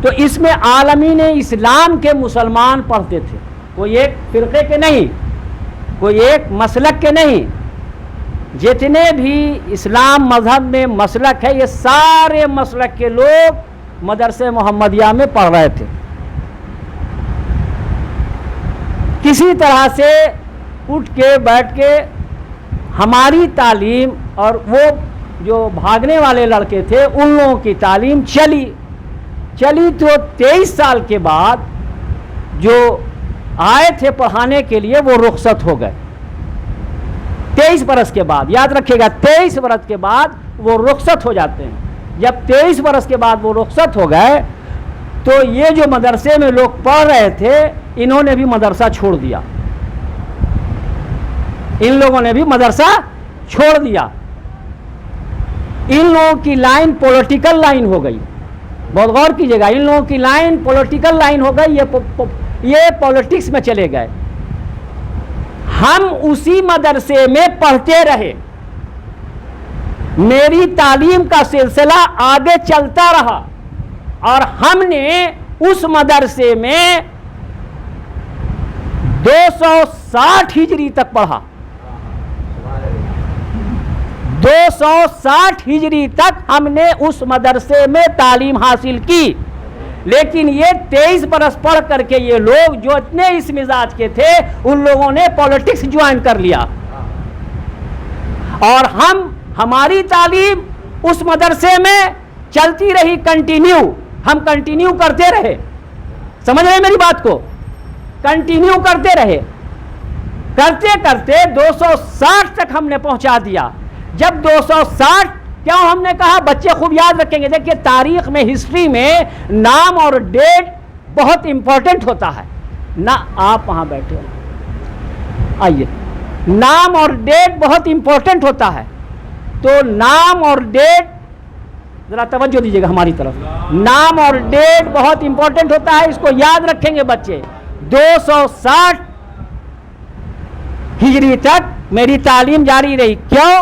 تو اس میں عالمین اسلام کے مسلمان پڑھتے تھے، کوئی ایک فرقے کے نہیں، کوئی ایک مسلک کے نہیں، جتنے بھی اسلام مذہب میں مسلک ہے یہ سارے مسلک کے لوگ مدرسہ محمدیہ میں پڑھ رہے تھے۔ کسی طرح سے اٹھ کے بیٹھ کے ہماری تعلیم اور وہ جو بھاگنے والے لڑکے تھے ان لوگوں کی تعلیم چلی تو 23 سال کے بعد جو آئے تھے پڑھانے کے لیے وہ رخصت ہو گئے۔ 23 برس کے بعد، یاد رکھیے گا 23 برس کے بعد وہ رخصت ہو جاتے ہیں۔ جب 23 برس کے بعد وہ رخصت ہو گئے تو یہ جو مدرسے میں لوگ پڑھ رہے تھے انہوں نے بھی مدرسہ چھوڑ دیا، ان لوگوں نے بھی مدرسہ چھوڑ دیا۔ ان لوگوں کی لائن پولیٹیکل لائن ہو گئی، بہت غور کیجئے گا، ان لوگوں کی لائن پولیٹیکل لائن ہو گئی، یہ پولیٹکس میں چلے گئے۔ ہم اسی مدرسے میں پڑھتے رہے، میری تعلیم کا سلسلہ آگے چلتا رہا اور ہم نے اس مدرسے میں 260 ہجری تک پڑھا. 260 ہجری تک ہم نے اس مدرسے میں تعلیم حاصل کی. لیکن یہ 23 برس پڑھ کر کے یہ لوگ جو اتنے اس مزاج کے تھے ان لوگوں نے پولیٹکس جوائن کر لیا اور ہماری تعلیم اس مدرسے میں چلتی رہی کنٹینیو. ہم کنٹینیو کرتے رہے. سمجھ رہے میری بات کو؟ کنٹینیو کرتے رہے. کرتے کرتے 260 تک ہم نے پہنچا دیا. جب 260 کیوں ہم نے کہا بچے خوب یاد رکھیں گے. دیکھیے تاریخ میں ہسٹری میں نام اور ڈیٹ بہت امپورٹنٹ ہوتا ہے. نہ آپ وہاں بیٹھے آئیے. نام اور ڈیٹ بہت امپورٹنٹ ہوتا ہے. تو نام اور ڈیٹ ذرا توجہ دیجیے گا ہماری طرف. نام اور ڈیٹ بہت امپورٹنٹ ہوتا ہے. اس کو یاد رکھیں گے بچے. 260 ہجری تک میری تعلیم جاری رہی. کیوں؟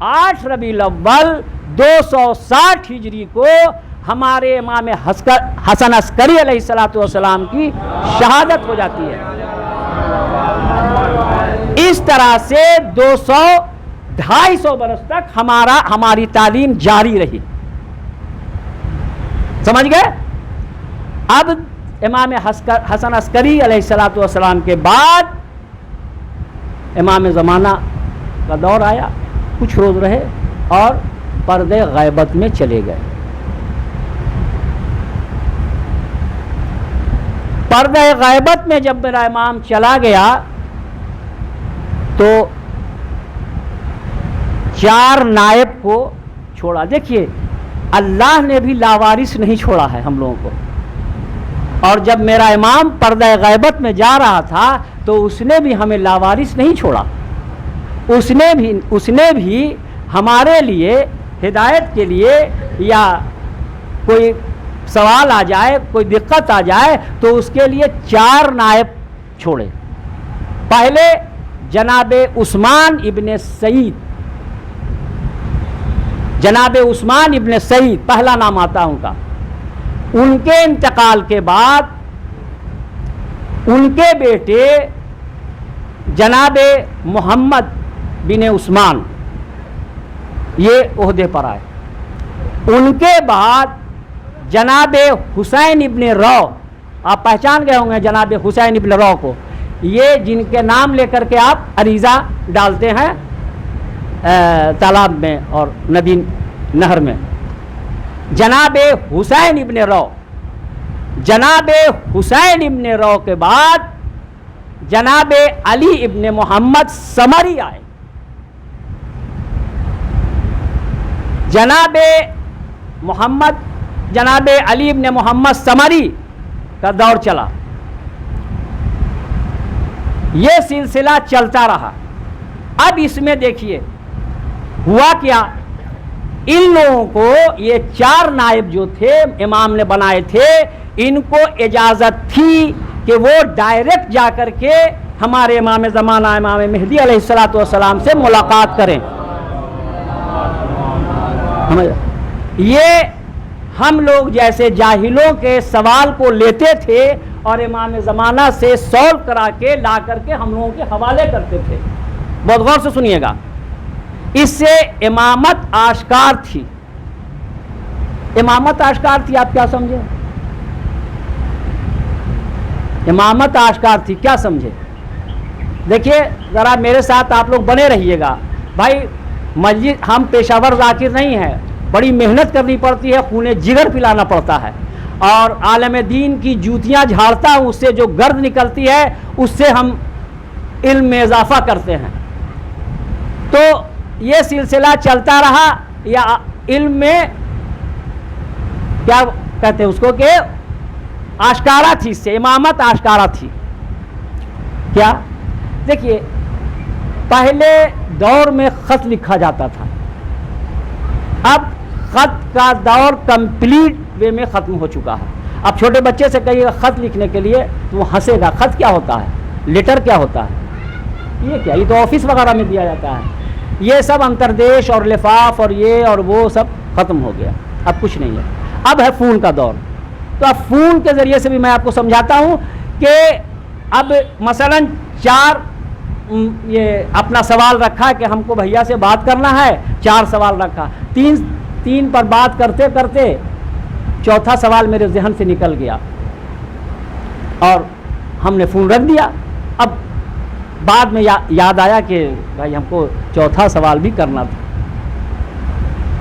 8 ربیع الاول 260 ہجری کو ہمارے امام حسن عسکری علیہ السلام کی شہادت ہو جاتی ہے. اس طرح سے 250 برس تک ہماری تعلیم جاری رہی. سمجھ گئے؟ اب امام حسن عسکری علیہ السلام کے بعد امام زمانہ کا دور آیا. کچھ روز رہے اور پردے غیبت میں چلے گئے. پردے غیبت میں جب میرا امام چلا گیا تو 4 نائب کو چھوڑا. دیکھیے اللہ نے بھی لاوارث نہیں چھوڑا ہے ہم لوگوں کو. اور جب میرا امام پردہ غیبت میں جا رہا تھا تو اس نے بھی ہمیں لاوارث نہیں چھوڑا. اس نے بھی ہمارے لیے ہدایت کے لیے یا کوئی سوال آ جائے کوئی دقت آ جائے تو اس کے لیے 4 نائب چھوڑے. پہلے جناب عثمان ابن سعید. جناب عثمان ابن سعید پہلا نام آتا ان کا. ان کے انتقال کے بعد ان کے بیٹے جناب محمد بن عثمان یہ عہدے پر آئے. ان کے بعد جناب حسین ابن رو. آپ پہچان گئے ہوں گے جناب حسین ابن رو کو. یہ جن کے نام لے کر کے آپ عریضہ ڈالتے ہیں تالاب میں اور ندی نہر میں. جناب حسین ابن رو. جناب حسین ابن رو کے بعد جناب علی ابن محمد سمری آئے. جناب علی ابن محمد سمری کا دور چلا. یہ سلسلہ چلتا رہا. اب اس میں دیکھیے ہوا کیا. ان لوگوں کو یہ 4 نائب جو تھے امام نے بنائے تھے ان کو اجازت تھی کہ وہ ڈائریکٹ جا کر کے ہمارے امام زمانہ امام مہدی علیہ السلام سے ملاقات کریں. یہ ہم لوگ جیسے جاہلوں کے سوال کو لیتے تھے اور امام زمانہ سے سولو کرا کے لا کر کے ہم لوگوں کے حوالے کرتے تھے. بہت غور سے سنیے گا. اس سے امامت آشکار تھی. امامت آشکار تھی. آپ کیا سمجھے؟ امامت آشکار تھی. کیا سمجھے؟ دیکھیے ذرا میرے ساتھ آپ لوگ بنے رہیے گا. بھائی مسجد ہم پیشہ ور ذاکر نہیں ہیں. بڑی محنت کرنی پڑتی ہے. خون جگر پلانا پڑتا ہے. اور عالم دین کی جوتیاں جھاڑتا ہوں اس سے جو گرد نکلتی ہے اس سے ہم علم میں اضافہ کرتے ہیں. تو یہ سلسلہ چلتا رہا. یا علم میں کیا کہتے ہیں اس کو کہ آشکارا تھی. اس سے امامت آشکارا تھی. کیا دیکھیے پہلے دور میں خط لکھا جاتا تھا. اب خط کا دور کمپلیٹ وے میں ختم ہو چکا ہے. اب چھوٹے بچے سے کہیے خط لکھنے کے لیے تو وہ ہنسے گا. خط کیا ہوتا ہے؟ لیٹر کیا ہوتا ہے؟ یہ کیا؟ یہ تو آفس وغیرہ میں دیا جاتا ہے. یہ سب انتردیش اور لفاف اور یہ اور وہ سب ختم ہو گیا، اب کچھ نہیں ہے، اب ہے فون کا دور۔ تو اب فون کے ذریعے سے بھی میں آپ کو سمجھاتا ہوں کہ اب مثلا 4 یہ اپنا سوال رکھا کہ ہم کو بھیا سے بات کرنا ہے، 4 سوال رکھا، 3 پر بات کرتے کرتے چوتھا سوال میرے ذہن سے نکل گیا اور ہم نے فون رکھ دیا۔ اب بعد میں یاد آیا کہ بھائی ہم کو چوتھا سوال بھی کرنا تھا،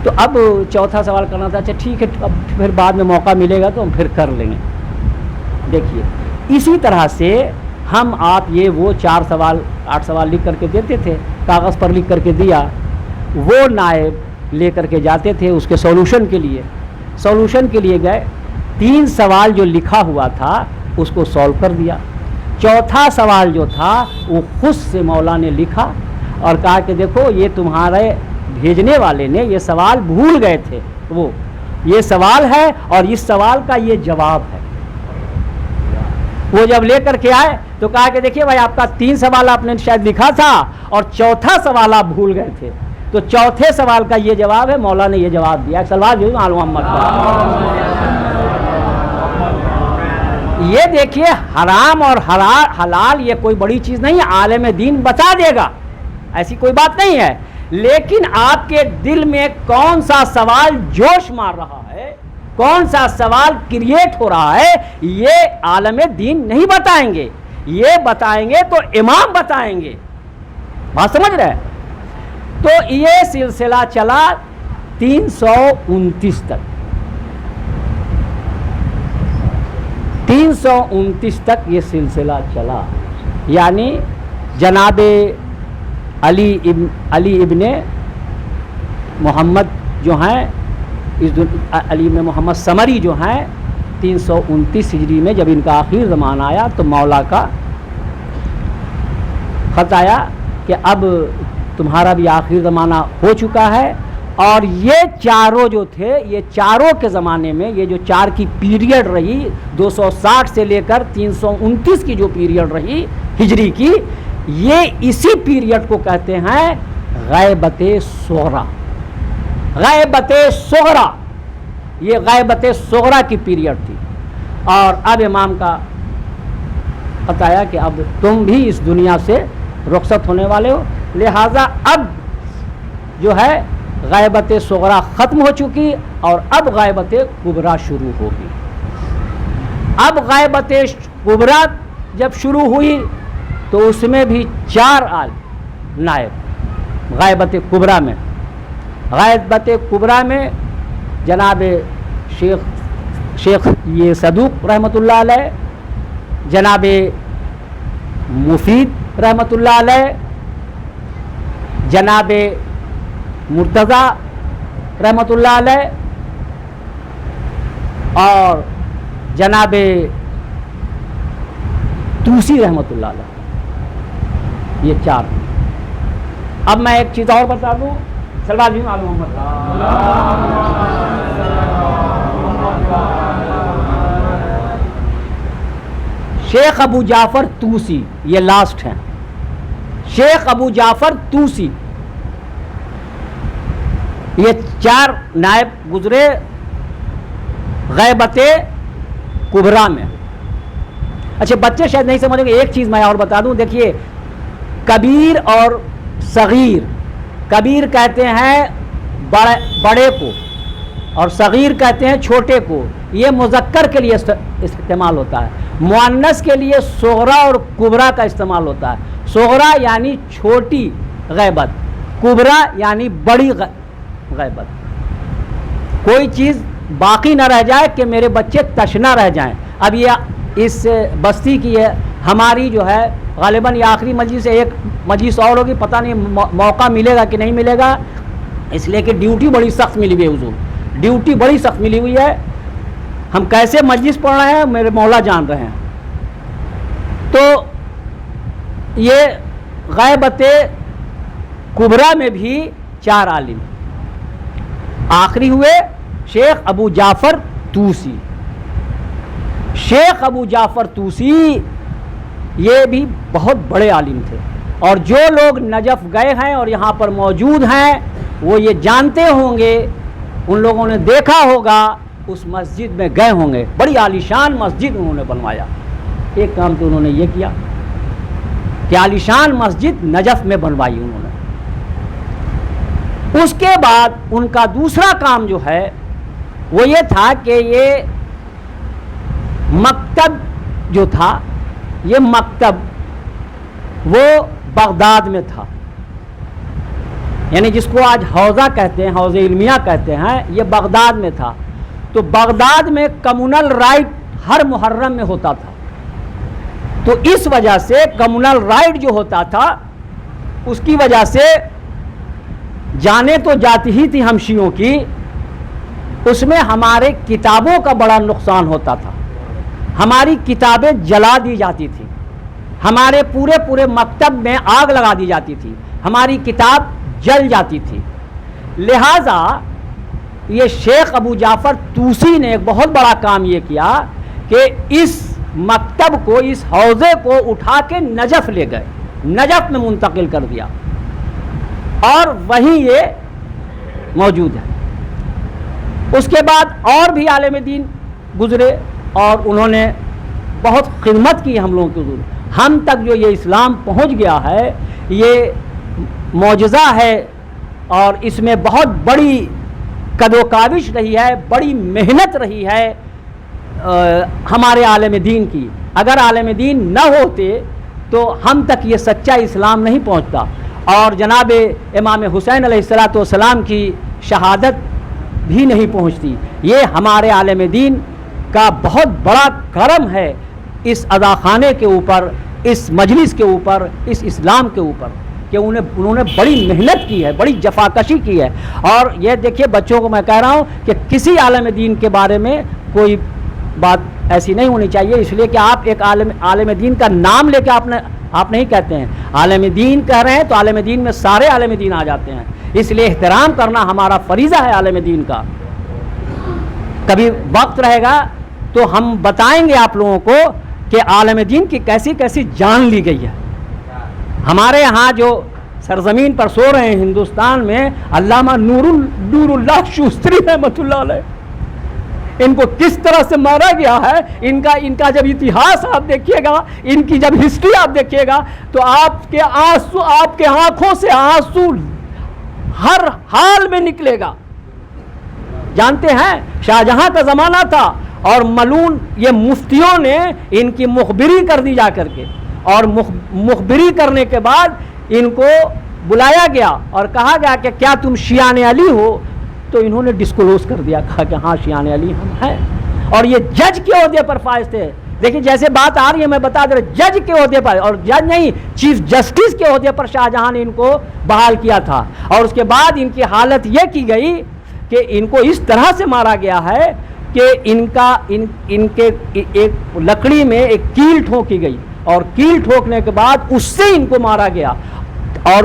تو اب چوتھا سوال کرنا تھا، اچھا ٹھیک ہے، اب پھر بعد میں موقع ملے گا تو ہم پھر کر لیں گے۔ دیکھیے اسی طرح سے ہم آپ یہ وہ 4 سوال 8 سوال لکھ کر کے دیتے تھے، کاغذ پر لکھ کر کے دیا، وہ نائب لے کر کے جاتے تھے اس کے سولوشن کے لیے گئے، 3 سوال جو لکھا ہوا تھا اس کو سولو کر دیا، چوتھا سوال جو تھا وہ خود سے مولا نے لکھا اور کہا کہ دیکھو یہ تمہارے بھیجنے والے نے یہ سوال بھول گئے تھے، وہ یہ سوال ہے اور اس سوال کا یہ جواب ہے۔ وہ جب لے کر کے آئے تو کہا کہ دیکھیے بھائی آپ کا 3 سوال آپ نے شاید لکھا تھا اور چوتھا سوال آپ بھول گئے تھے، تو چوتھے سوال کا یہ جواب ہے، مولا نے یہ جواب دیا۔ سلوات جو آل محمد کا۔ یہ دیکھیے حرام اور حلال یہ کوئی بڑی چیز نہیں، عالم دین بتا دے گا، ایسی کوئی بات نہیں ہے، لیکن آپ کے دل میں کون سا سوال جوش مار رہا ہے، کون سا سوال کریٹ ہو رہا ہے، یہ عالم دین نہیں بتائیں گے، یہ بتائیں گے تو امام بتائیں گے۔ بات سمجھ رہے ہیں؟ تو یہ سلسلہ چلا 329 تک، 329 تک یہ سلسلہ چلا، یعنی جناب علی ابن محمد جو ہیں، علی ابن محمد سمری جو ہیں، 329 ہجری میں جب ان کا آخری زمانہ آیا تو مولا کا خط آیا کہ اب تمہارا بھی آخری زمانہ ہو چکا ہے، اور یہ چاروں جو تھے، یہ چاروں کے زمانے میں یہ جو 4 کی پیریڈ رہی، 260 سے لے کر 329 کی جو پیریڈ رہی ہجری کی، یہ اسی پیریڈ کو کہتے ہیں غیبت صغریٰ۔ غیبت صغریٰ، یہ غیبت صغریٰ کی پیریڈ تھی، اور اب امام کا بتایا کہ اب تم بھی اس دنیا سے رخصت ہونے والے ہو، لہذا اب جو ہے غیبت صغریٰ ختم ہو چکی اور اب غیبت کبریٰ شروع ہوگی۔ اب غیبت کبریٰ جب شروع ہوئی تو اس میں بھی 4 نائب غیبت کبریٰ میں۔ غیبت کبریٰ میں جناب شیخ یہ صدوق رحمۃ اللہ علیہ، جناب مفید رحمۃ اللہ علیہ، جناب مرتضیٰ رحمۃ اللہ علیہ، اور جناب توسی رحمۃ اللہ علیہ، یہ 4۔ اب میں ایک چیز اور بتا دوں، سلوات بھی آل محمد شیخ ابو جعفر توسی، یہ لاسٹ ہیں، شیخ ابو جعفر توسی، یہ 4 نائب گزرے غیبت کبریٰ میں۔ اچھا بچے شاید نہیں سمجھیں گے، ایک چیز میں اور بتا دوں، دیکھیے کبیر اور صغیر، کبیر کہتے ہیں بڑے کو اور صغیر کہتے ہیں چھوٹے کو، یہ مذکر کے لیے استعمال ہوتا ہے، مؤنث کے لیے صغریٰ اور کبریٰ کا استعمال ہوتا ہے۔ صغریٰ یعنی چھوٹی غیبت، کبریٰ یعنی بڑی غیبت، کوئی چیز باقی نہ رہ جائے کہ میرے بچے تشنا رہ جائیں۔ اب یہ اس بستی کی ہے ہماری جو ہے غالباً یہ آخری مجلس ہے، ایک مجلس اور ہوگی، پتہ نہیں موقع ملے گا کہ نہیں ملے گا، اس لیے کہ ڈیوٹی بڑی سخت ملی ہوئی ہے، حضور ڈیوٹی بڑی سخت ملی ہوئی ہے، ہم کیسے مجلس پڑھ رہے ہیں میرے مولا جان رہے ہیں۔ تو یہ غیبت کبریٰ میں بھی 4 عالم آخری ہوئے، شیخ ابو جعفر توسی۔ شیخ ابو جعفر توسی یہ بھی بہت بڑے عالم تھے، اور جو لوگ نجف گئے ہیں اور یہاں پر موجود ہیں وہ یہ جانتے ہوں گے، ان لوگوں نے دیکھا ہوگا، اس مسجد میں گئے ہوں گے، بڑی عالیشان مسجد انہوں نے بنوایا۔ ایک کام تو انہوں نے یہ کیا کہ عالیشان مسجد نجف میں بنوائی انہوں نے۔ اس کے بعد ان کا دوسرا کام جو ہے وہ یہ تھا کہ یہ مکتب جو تھا، یہ مکتب وہ بغداد میں تھا، یعنی جس کو آج حوزہ کہتے ہیں، حوزہ علمیہ کہتے ہیں، یہ بغداد میں تھا۔ تو بغداد میں کمیونل رائٹ ہر محرم میں ہوتا تھا، تو اس وجہ سے کمیونل رائٹ جو ہوتا تھا اس کی وجہ سے جانے تو جاتی ہی تھی ہم شیعوں کی، اس میں ہمارے کتابوں کا بڑا نقصان ہوتا تھا، ہماری کتابیں جلا دی جاتی تھی، ہمارے پورے مکتب میں آگ لگا دی جاتی تھی، ہماری کتاب جل جاتی تھی۔ لہٰذا یہ شیخ ابو جعفر طوسی نے ایک بہت بڑا کام یہ کیا کہ اس مکتب کو، اس حوزے کو اٹھا کے نجف لے گئے، نجف میں منتقل کر دیا اور وہیں یہ موجود ہے۔ اس کے بعد اور بھی عالم دین گزرے اور انہوں نے بہت خدمت کی ہم لوگوں کے حضور۔ ہم تک جو یہ اسلام پہنچ گیا ہے یہ معجزہ ہے، اور اس میں بہت بڑی قد و کاوش رہی ہے، بڑی محنت رہی ہے ہمارے عالم دین کی۔ اگر عالم دین نہ ہوتے تو ہم تک یہ سچا اسلام نہیں پہنچتا، اور جناب امام حسین علیہ الصلوۃ والسلام کی شہادت بھی نہیں پہنچتی۔ یہ ہمارے عالم دین کا بہت بڑا کرم ہے اس اذاخانے کے اوپر، اس مجلس کے اوپر، اس اسلام کے اوپر، کہ انہوں نے بڑی محنت کی ہے، بڑی جفاکشی کی ہے۔ اور یہ دیکھیے بچوں کو میں کہہ رہا ہوں کہ کسی عالم دین کے بارے میں کوئی بات ایسی نہیں ہونی چاہیے، اس لیے کہ آپ ایک عالم دین کا نام لے کے آپ نہیں کہتے ہیں، عالم دین کہہ رہے ہیں تو عالم دین میں سارے عالم دین آ جاتے ہیں، اس لیے احترام کرنا ہمارا فریضہ ہے عالم دین کا۔ کبھی وقت رہے گا تو ہم بتائیں گے آپ لوگوں کو کہ عالم دین کی کیسی کیسی جان لی گئی ہے۔ ہمارے یہاں جو سرزمین پر سو رہے ہیں ہندوستان میں، علامہ نور اللہ شوستری رحمۃ اللہ علیہ، ان کو کس طرح سے مارا گیا ہے، ان کا جب اتہاس آپ دیکھیے گا، ان کی جب ہسٹری آپ دیکھیے گا تو آپ کے آنکھوں سے آنسو ہر حال میں نکلے گا۔ جانتے ہیں شاہجہاں کا زمانہ تھا اور ملون یہ مفتیوں نے ان کی مخبری کر دی جا کر کے، اور مخبری کرنے کے بعد ان کو بلایا گیا اور کہا گیا کہ کیا تم شیعان علی ہو؟ تو انہوں نے ڈسکلوز کر دیا، کہا کہ ہاں شیعان علی ہم ہیں، اور یہ جج کے عہدے پر فائز تھے۔ دیکھیں جیسے بات آ رہی ہے میں بتا دے رہا، جج کے عہدے پر، اور جج نہیں چیف جسٹس کے عہدے پر شاہجہاں نے ان کو بحال کیا تھا، اور اس کے بعد ان کی حالت یہ کی گئی کہ ان کو اس طرح سے مارا گیا ہے کہ ان کے ایک لکڑی میں ایک کیل ٹھوکی گئی، اور کیل ٹھوکنے کے بعد اس سے ان کو مارا گیا، اور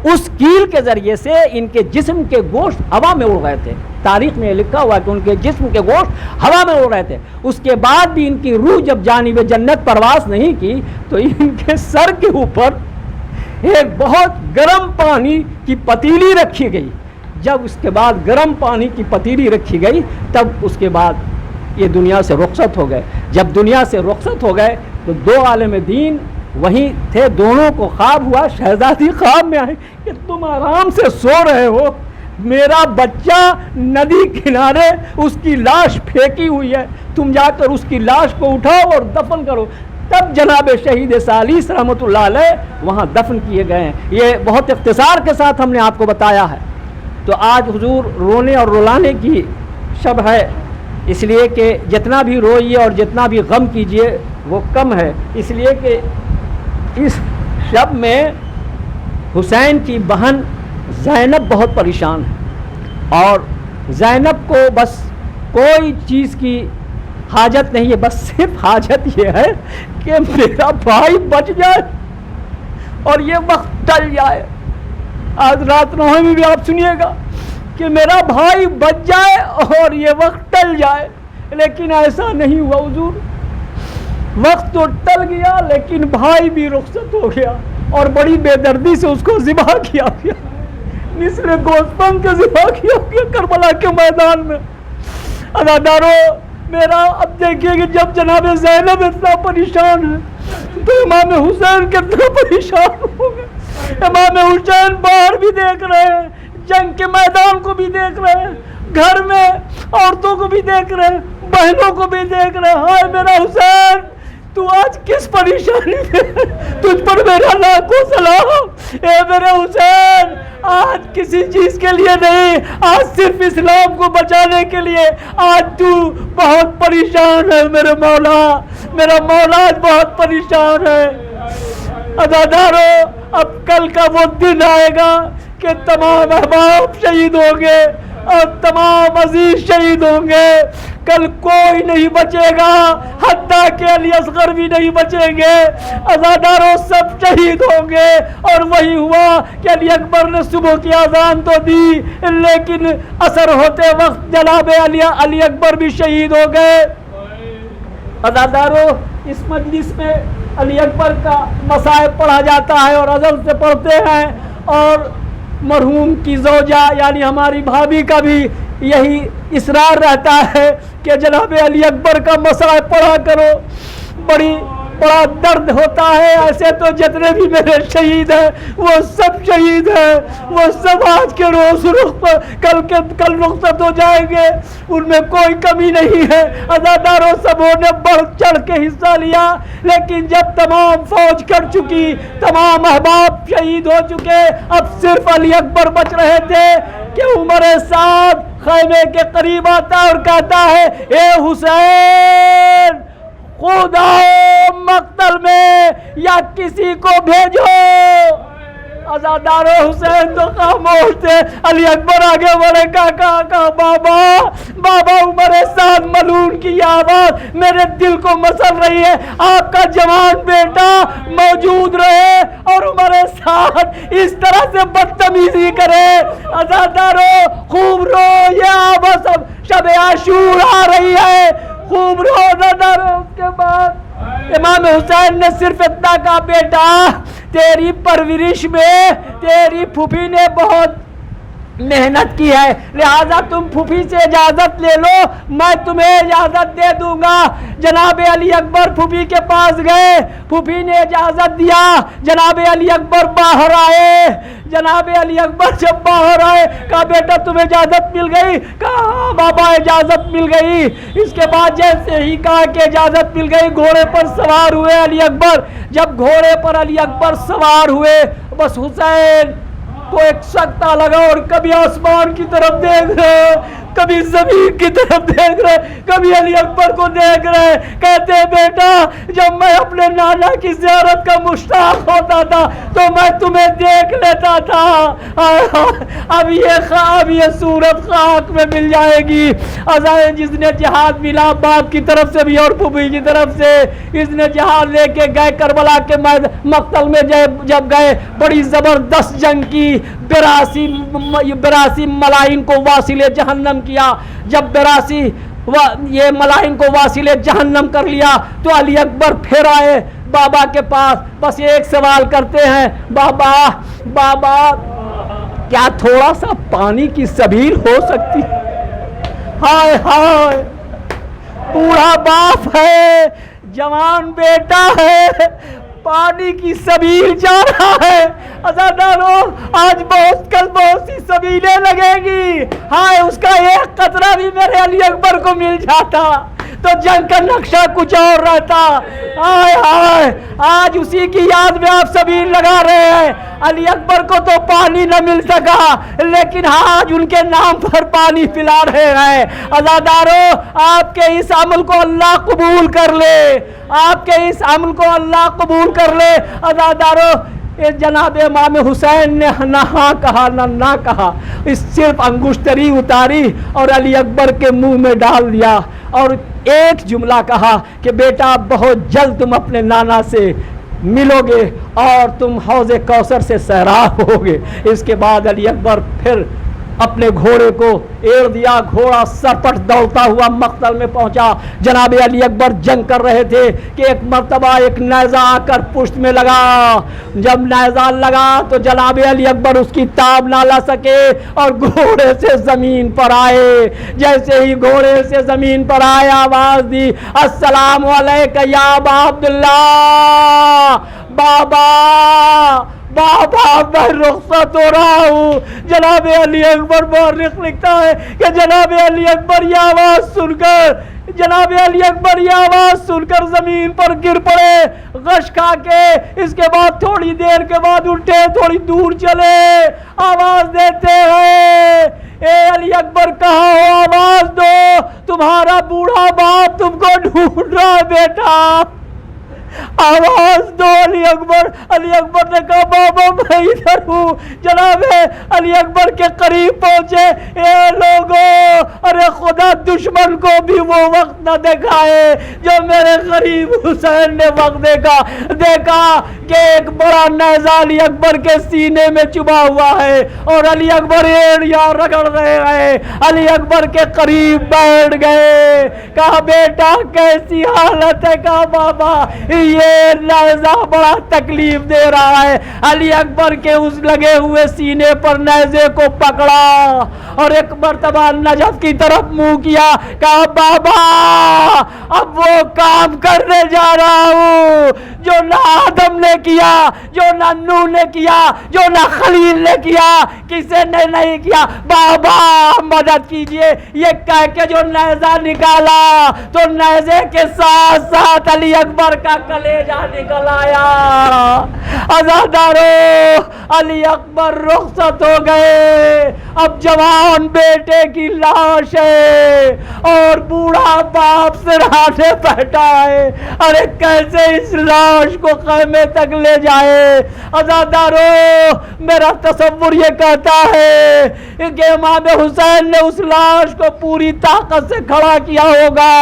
اس کیل کے ذریعے سے ان کے جسم کے گوشت ہوا میں اڑ رہے تھے۔ تاریخ میں لکھا ہوا ہے کہ ان کے جسم کے گوشت ہوا میں اڑ رہے تھے۔ اس کے بعد بھی ان کی روح جب جانب جنت پرواز نہیں کی تو ان کے سر کے اوپر ایک بہت گرم پانی کی پتیلی رکھی گئی۔ جب اس کے بعد گرم پانی کی پتیلی رکھی گئی تب اس کے بعد یہ دنیا سے رخصت ہو گئے۔ جب دنیا سے رخصت ہو گئے تو دو عالم دین وہیں تھے، دونوں کو خواب ہوا، شہزادی خواب میں آئی کہ تم آرام سے سو رہے ہو، میرا بچہ ندی کنارے اس کی لاش پھینکی ہوئی ہے، تم جا کر اس کی لاش کو اٹھاؤ اور دفن کرو۔ تب جناب شہید سالیس رحمۃ اللہ علیہ وہاں دفن کیے گئے ہیں۔ یہ بہت اختصار کے ساتھ ہم نے آپ کو بتایا ہے۔ تو آج حضور رونے اور رلانے کی شب ہے، اس لیے کہ جتنا بھی روئیے اور جتنا بھی غم کیجیے وہ کم ہے، اس لیے کہ اس شب میں حسین کی بہن زینب بہت پریشان ہے، اور زینب کو بس کوئی چیز کی حاجت نہیں ہے، بس صرف حاجت یہ ہے کہ میرا بھائی بچ جائے اور یہ وقت ٹل جائے۔ آج رات 9 میں بھی آپ سنیے گا کہ میرا بھائی بچ جائے اور یہ وقت ٹل جائے، لیکن ایسا نہیں ہوا حضور۔ وقت تو ٹل گیا لیکن بھائی بھی رخصت ہو گیا اور بڑی بے دردی سے اس کو ذبح کیا گیا، مثل گوسپن کے ذبح کیا گیا کربلا کے میدان میں۔ عزادارو میرا اب دیکھیے کہ جب جناب زینب اتنا پریشان ہے تو امام حسین کتنا پریشان ہو گئے۔ امام حسین باہر بھی دیکھ رہے ہیں، جنگ کے میدان کو بھی دیکھ رہے ہیں، گھر میں عورتوں کو بھی دیکھ رہے ہیں، بہنوں کو بھی دیکھ رہے ہیں۔ ہائے میرا حسین تو آج کس پریشانی میں، تجھ پر میرا لاکھوں سلام۔ اے میرے حسین آج کسی چیز کے لیے نہیں، آج صرف اسلام کو بچانے کے لیے آج تو بہت پریشان ہے میرے مولا، میرا مولا آج بہت پریشان ہے۔ عزادارو اب کل کا وہ دن آئے گا کہ تمام احباب شہید ہوں گے اور تمام عزیز شہید ہوں گے، کل کوئی نہیں بچے گا، حتیٰ کہ علی اصغر بھی نہیں بچیں گے۔ عزاداروں سب شہید ہوں گے، اور وہی ہوا کہ علی اکبر نے صبح کی اذان تو دی لیکن اثر ہوتے وقت جناب علی اکبر بھی شہید ہو گئے۔ عزاداروں اس مجلس میں علی اکبر کا مصائب پڑھا جاتا ہے اور ازل سے پڑھتے ہیں، اور مرحوم کی زوجہ یعنی ہماری بھابھی کا بھی یہی اصرار رہتا ہے کہ جناب علی اکبر کا مصائب پڑھا کرو، بڑا درد ہوتا ہے۔ ایسے تو جتنے بھی میرے شہید ہیں وہ سب شہید ہیں، وہ سب آج کے روز کل رخصت ہو جائیں گے، ان میں کوئی کمی نہیں ہے۔ عزاداروں سبوں نے بڑھ چڑھ کے حصہ لیا، لیکن جب تمام فوج کٹ چکی، تمام احباب شہید ہو چکے، اب صرف علی اکبر بچ رہے تھے کہ عمر سعد خیمے کے قریب آتا اور کہتا ہے اے حسین خود آؤ مقتل میں یا کسی کو بھیجو۔ عزادارو حسین تو خاموش تھے، علی اکبر آگے بڑھے، کہا بابا عمر سعد ملعون کی یہ آواز میرے دل کو مسل رہی ہے، آپ کا جوان بیٹا موجود رہے اور عمر سعد اس طرح سے بدتمیزی کرے۔ عزادارو خوب رو، یہ آواز اب شب عاشور آ رہی ہے، خوب رو عزادارو۔ اس کے بعد امام حسین نے صرف اتنا کہا بیٹا تیری پرورش میں تیری پھوپھی نے بہت محنت کی ہے، لہذا تم پھوپھی سے اجازت لے لو، میں تمہیں اجازت دے دوں گا۔ جناب علی اکبر پھوپھی کے پاس گئے، پھوپھی نے اجازت دیا، جناب علی اکبر باہر آئے۔ جناب علی اکبر جب باہر آئے کہا بیٹا تمہیں اجازت مل گئی؟ کہا ہاں بابا اجازت مل گئی۔ اس کے بعد جیسے ہی کہا کہ اجازت مل گئی، گھوڑے پر سوار ہوئے علی اکبر۔ جب گھوڑے پر علی اکبر سوار ہوئے بس حسین کو ایک سکتہ لگا اور کبھی آسمان کی طرف دیکھ رہے، کبھی زمین کی طرف دیکھ رہے، کبھی علی اکبر کو دیکھ رہے، کہتے بیٹا جب میں اپنے نانا کی زیارت کا مشتاق ہوتا تھا تو میں تمہیں دیکھ لیتا تھا، اب یہ صورت خاک میں مل جائے گی۔ جس نے جہاد ملا باپ کی طرف سے بھی اور پھوپھی کی طرف سے، اس نے جہاد لے کے گئے کربلا کے مقتل میں جب گئے، بڑی زبردست جنگ کی، 82 ملائن کو واصل جہنم کیا۔ جب 82 یہ ملائن کو واصل جہنم کر لیا تو علی اکبر پھر آئے بابا کے پاس، بس ایک سوال کرتے ہیں بابا کیا تھوڑا سا پانی کی سبیل ہو سکتی؟ ہائے ہائے بوڑھا باپ ہے، جوان بیٹا ہے، پانی کی سبیل جا رہا ہے۔ عزادارو آج کل بہت سی سبیلیں لگیں گی، ہائے اس کا ایک قطرہ بھی میرے علی اکبر کو مل جاتا تو جنگ کا نقشہ کچھ اور رہتا۔ ہائے ہائے آج اسی کی یاد میں آپ سبیل لگا رہے ہیں۔ علی اکبر کو تو پانی نہ مل سکا لیکن آج ان کے نام پر پانی پلا رہے ہیں۔ عزادارو آپ کے اس عمل کو اللہ قبول کر لے، آپ کے اس عمل کو اللہ قبول کر لے۔ عزادارو جناب امام حسین نے نہ ہاں کہا نہ کہا، اس صرف انگشتری اتاری اور علی اکبر کے منہ میں ڈال دیا اور ایک جملہ کہا کہ بیٹا بہت جلد تم اپنے نانا سے ملو گے اور تم حوض کوثر سے سیراب ہوگے۔ اس کے بعد علی اکبر پھر اپنے گھوڑے کو ایڑ دیا، گھوڑا سرپٹ دوڑتا ہوا مقتل میں پہنچا۔ جناب علی اکبر جنگ کر رہے تھے کہ ایک مرتبہ ایک نیزہ آ کر پشت میں لگا۔ جب نیزہ لگا تو جناب علی اکبر اس کی تاب نہ لا سکے اور گھوڑے سے زمین پر آئے۔ جیسے ہی گھوڑے سے زمین پر آئے آواز دی، السلام علیکم یا ابا عبداللہ، بابا بابا میں رخصت ہو رہا ہوں۔ جناب علی اکبر مورخ لکھتا ہے کہ جناب علی اکبر یہ آواز سن کر زمین پر گر پڑے غش کھا کے۔ اس کے بعد تھوڑی دیر کے بعد اٹھے، تھوڑی دور چلے، آواز دیتے ہیں، اے علی اکبر کہاں ہو، آواز دو، تمہارا بوڑھا باپ تم کو ڈھونڈ رہا ہے بیٹا، آواز دو۔ علی اکبر نے کہا بابا میں ادھر ہوں۔ جناب علی اکبر کے قریب پہنچے، اے لوگوں، ارے خدا دشمن کو بھی وہ وقت نہ دکھائے جو میرے غریب حسین نے وقت دیکھا کہ ایک بڑا نیزہ علی اکبر کے سینے میں چبھا ہوا ہے اور علی اکبر ایڑیاں رگڑ رہے ہیں۔ علی اکبر کے قریب بیٹھ گئے، کہا بیٹا کیسی حالت ہے، کہا بابا یہ نیزہ بڑا تکلیف دے رہا ہے۔ علی اکبر کے اس لگے ہوئے سینے پر نیزے کو پکڑا اور ایک مرتبہ نجف کی طرف منہ کیا، کہا بابا اب وہ کام کرنے جا رہا ہوں جو نہ آدم نے کیا، جو نہ نوح نے کیا، جو نہ خلیل نے کیا، کسی نے نہیں کیا، بابا مدد کیجئے۔ یہ کہہ کے جو نیزہ نکالا تو نیزے کے ساتھ ساتھ علی اکبر کا کلیجہ نکل آیا۔ عزادارو علی اکبر رخصت ہو گئے، اب جوان بیٹے کی لاش ہے اور بوڑھا باپ سرہانے بیٹھا ہے، ارے کیسے اس لاش کو خیمے تک لے جائے۔ عزادارو میرا تصور یہ کہتا ہے کہ امام حسین نے اس لاش کو پوری طاقت سے کھڑا کیا ہوگا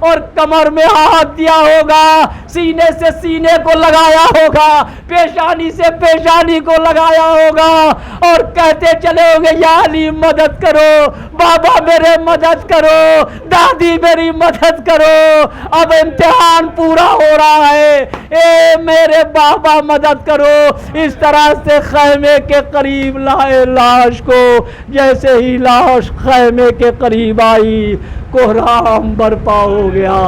اور کمر میں ہاتھ دیا ہوگا، سینے سے سینے کو لگایا ہوگا، پیشانی سے پیشانی کو لگایا ہوگا اور کہتے چلے ہوں گے یا علی مدد کرو، بابا میرے مدد کرو، دادی میری مدد کرو، اب امتحان پورا ہو رہا ہے، اے میرے بابا مدد کرو۔ اس طرح سے خیمے کے قریب لائے لاش کو۔ جیسے ہی لاش خیمے کے قریب آئی کوہرام برپا ہو گیا۔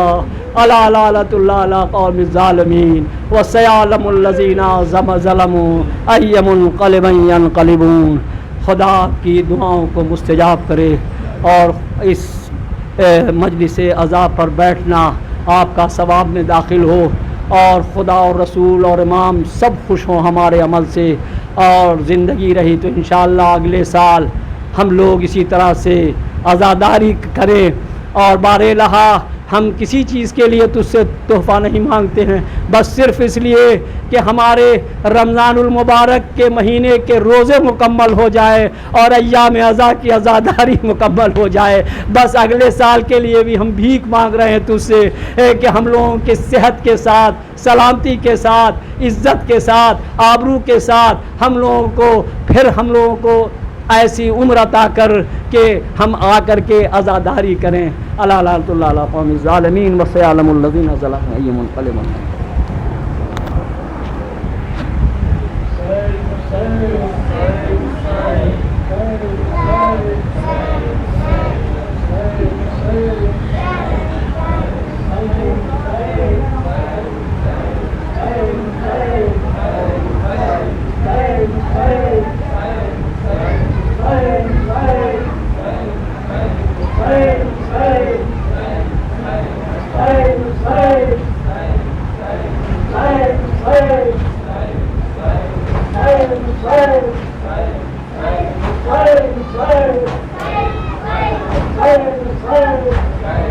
الا لعنۃ اللہ علی قوم الظالمین وسیعلم الذین ظلموا ای منقلب ینقلبون۔ خدا کی دعاؤں کو مستجاب کرے اور اس مجلس عزا پر بیٹھنا آپ کا ثواب میں داخل ہو اور خدا اور رسول اور امام سب خوش ہوں ہمارے عمل سے، اور زندگی رہی تو انشاءاللہ اگلے سال ہم لوگ اسی طرح سے عزاداری کریں۔ اور بارے لہا ہم کسی چیز کے لیے تجھ سے تحفہ نہیں مانگتے ہیں، بس صرف اس لیے کہ ہمارے رمضان المبارک کے مہینے کے روزے مکمل ہو جائے اور ایام عزا کی عزاداری مکمل ہو جائے۔ بس اگلے سال کے لیے بھی ہم بھیک مانگ رہے ہیں تجھ سے کہ ہم لوگوں کے صحت کے ساتھ، سلامتی کے ساتھ، عزت کے ساتھ، آبرو کے ساتھ ہم لوگوں کو ایسی عمر عطا کر کہ ہم آ کر کے عزاداری کریں۔ الا لعنۃ اللہ علی قوم الظالمین وسیعلم الذین ظلموا ای منقلب۔ Hey!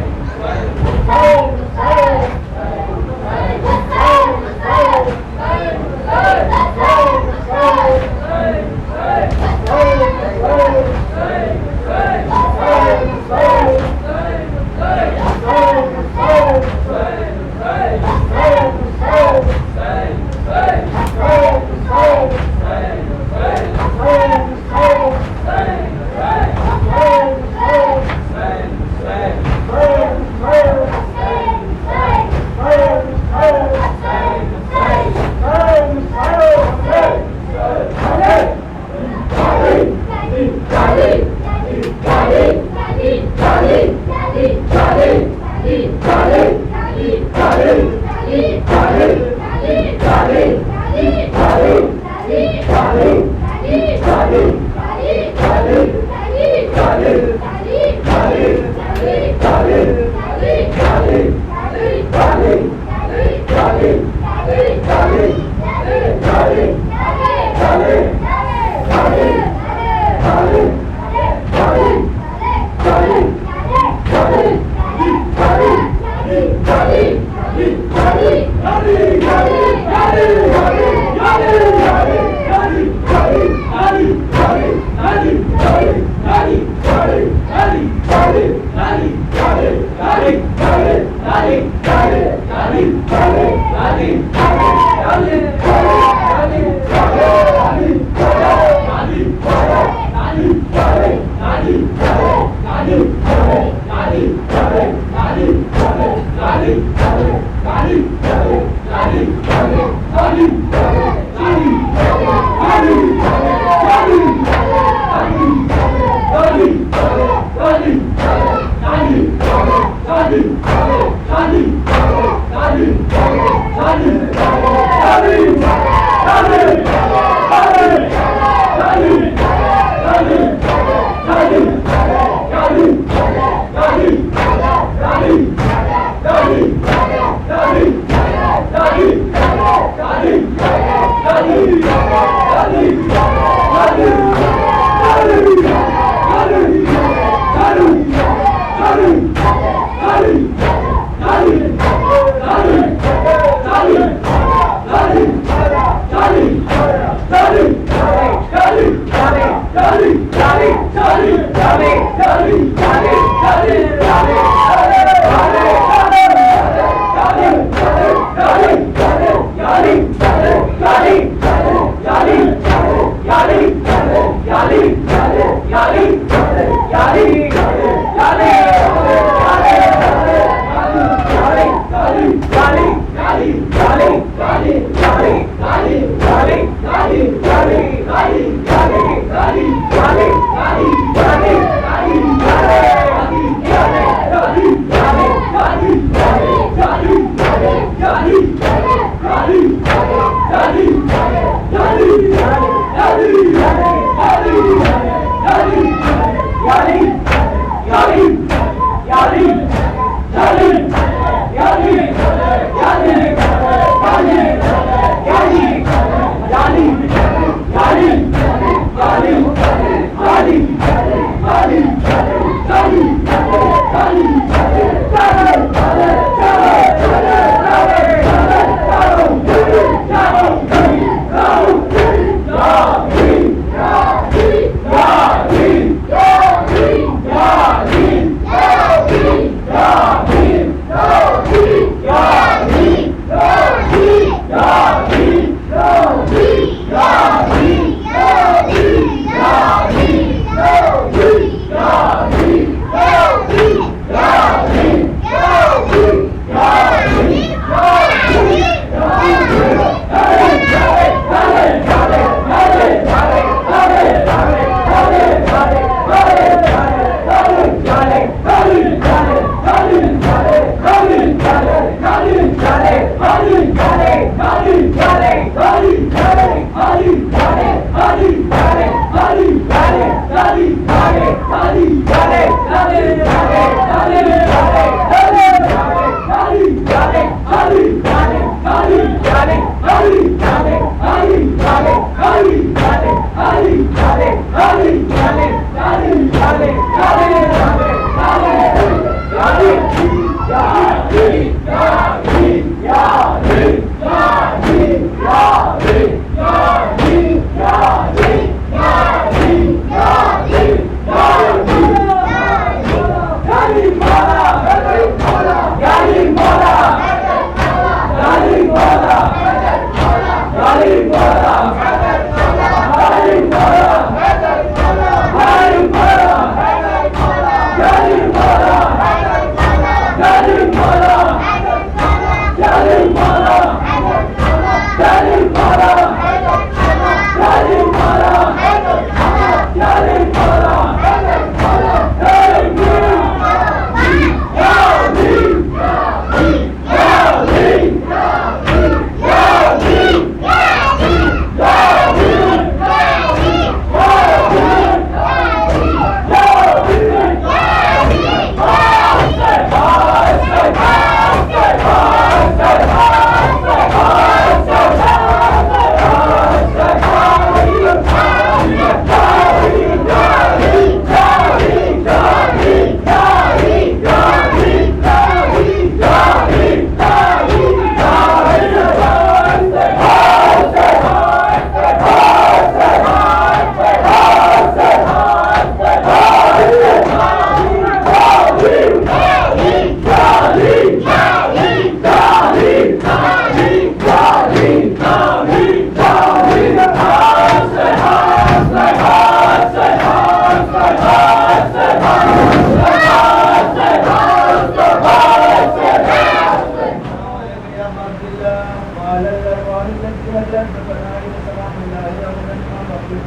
وعلى الأرواح التي هلت بفنائك سلام الله ومن ما بقيت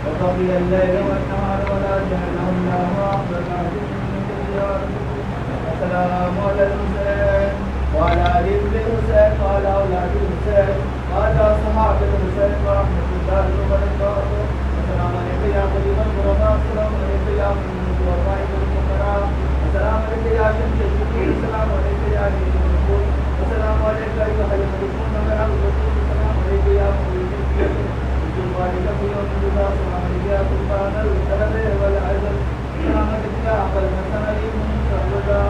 وبقي الليل والنهار ولا جعله الله أفضل السلام على الحسين وعلى آل الحسين وعلى أولاد الحسين وعلى أصحاب الحسين ورحمة الله وبركاته. السلام عليك يا خليل الغرباء، السلام عليك يا من الوفاء والفقراء، السلام عليك يا شمس الشكور، السلام عليك يا نبي الرسول، السلام عليك أيها الملكون من الرسول، السلام عليك يا مولد الدين، الجمال في يوم الجزاء، السلام عليك يا سلطان الكرم والعزل، السلام عليك يا أقل حسن من الرضا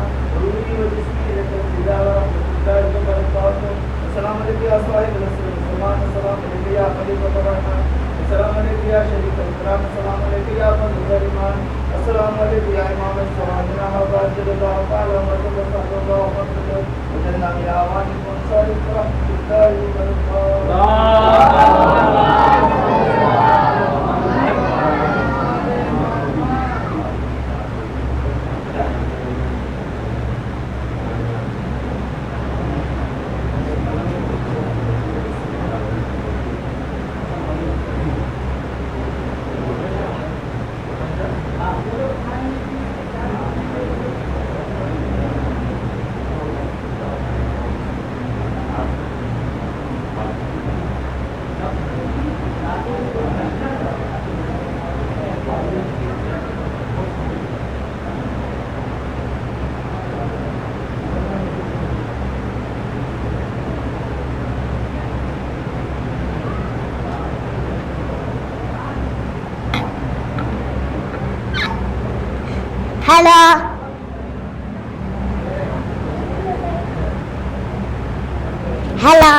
روحي وجسمي لك الفداء ورحمة الله وبركاته. السلام عليك يا صاحب الأسر والسلام، السلام عليك يا خليفة الرحمن، السلام عليك يا شريف الكرام، السلام عليك يا فضل الإيمان، السلام عليك يا إمام الصلاة وباجر الله تعالى وتبارك الله وفضله وجل يا واني وانصار ورحمة الله وبركاته. Hello. Hello.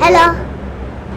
Hello.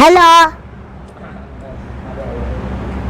Hello.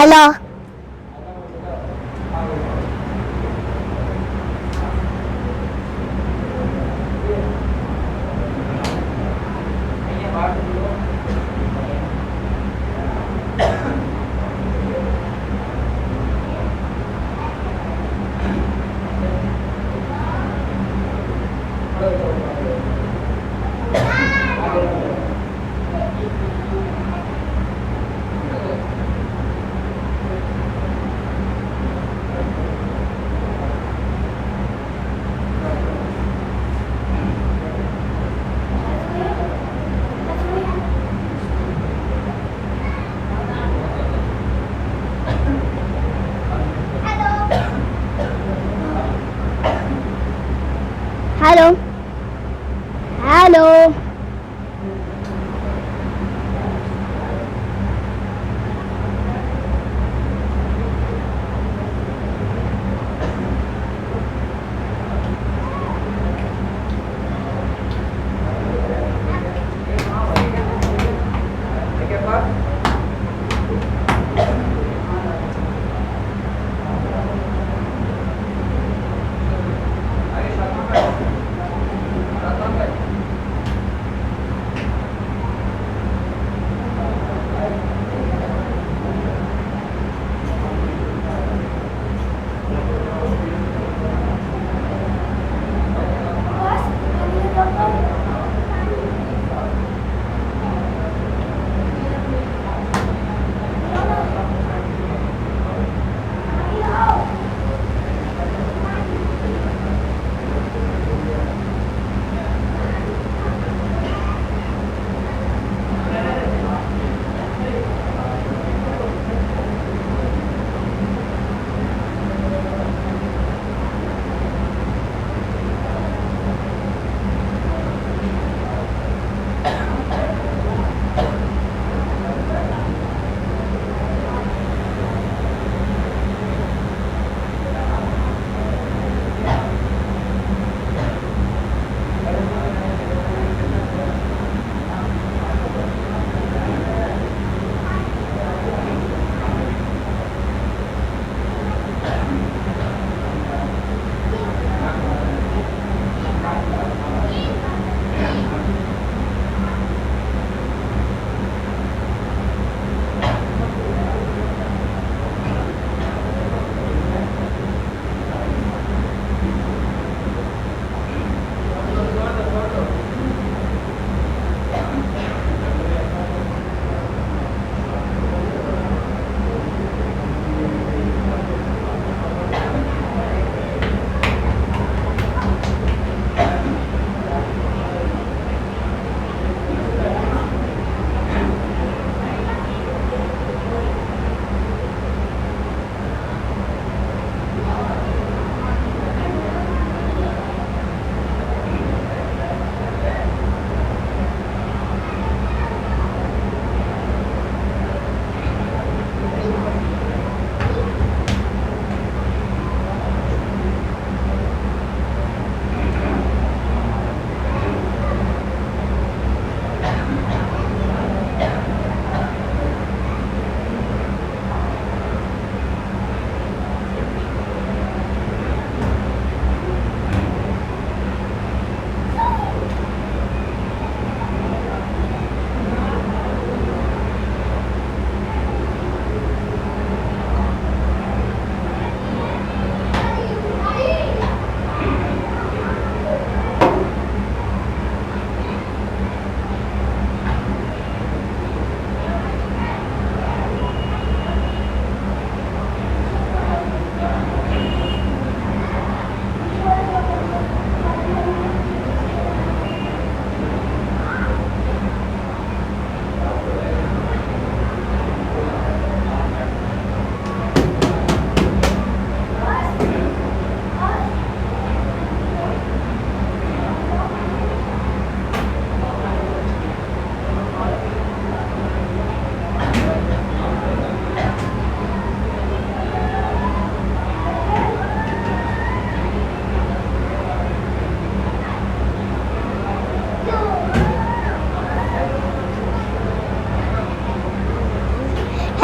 Hello.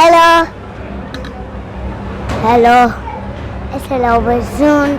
Hello. Hello. Hello, Bazund.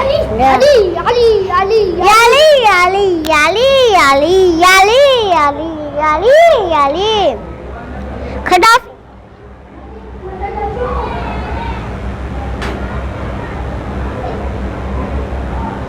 Ali Gaddafi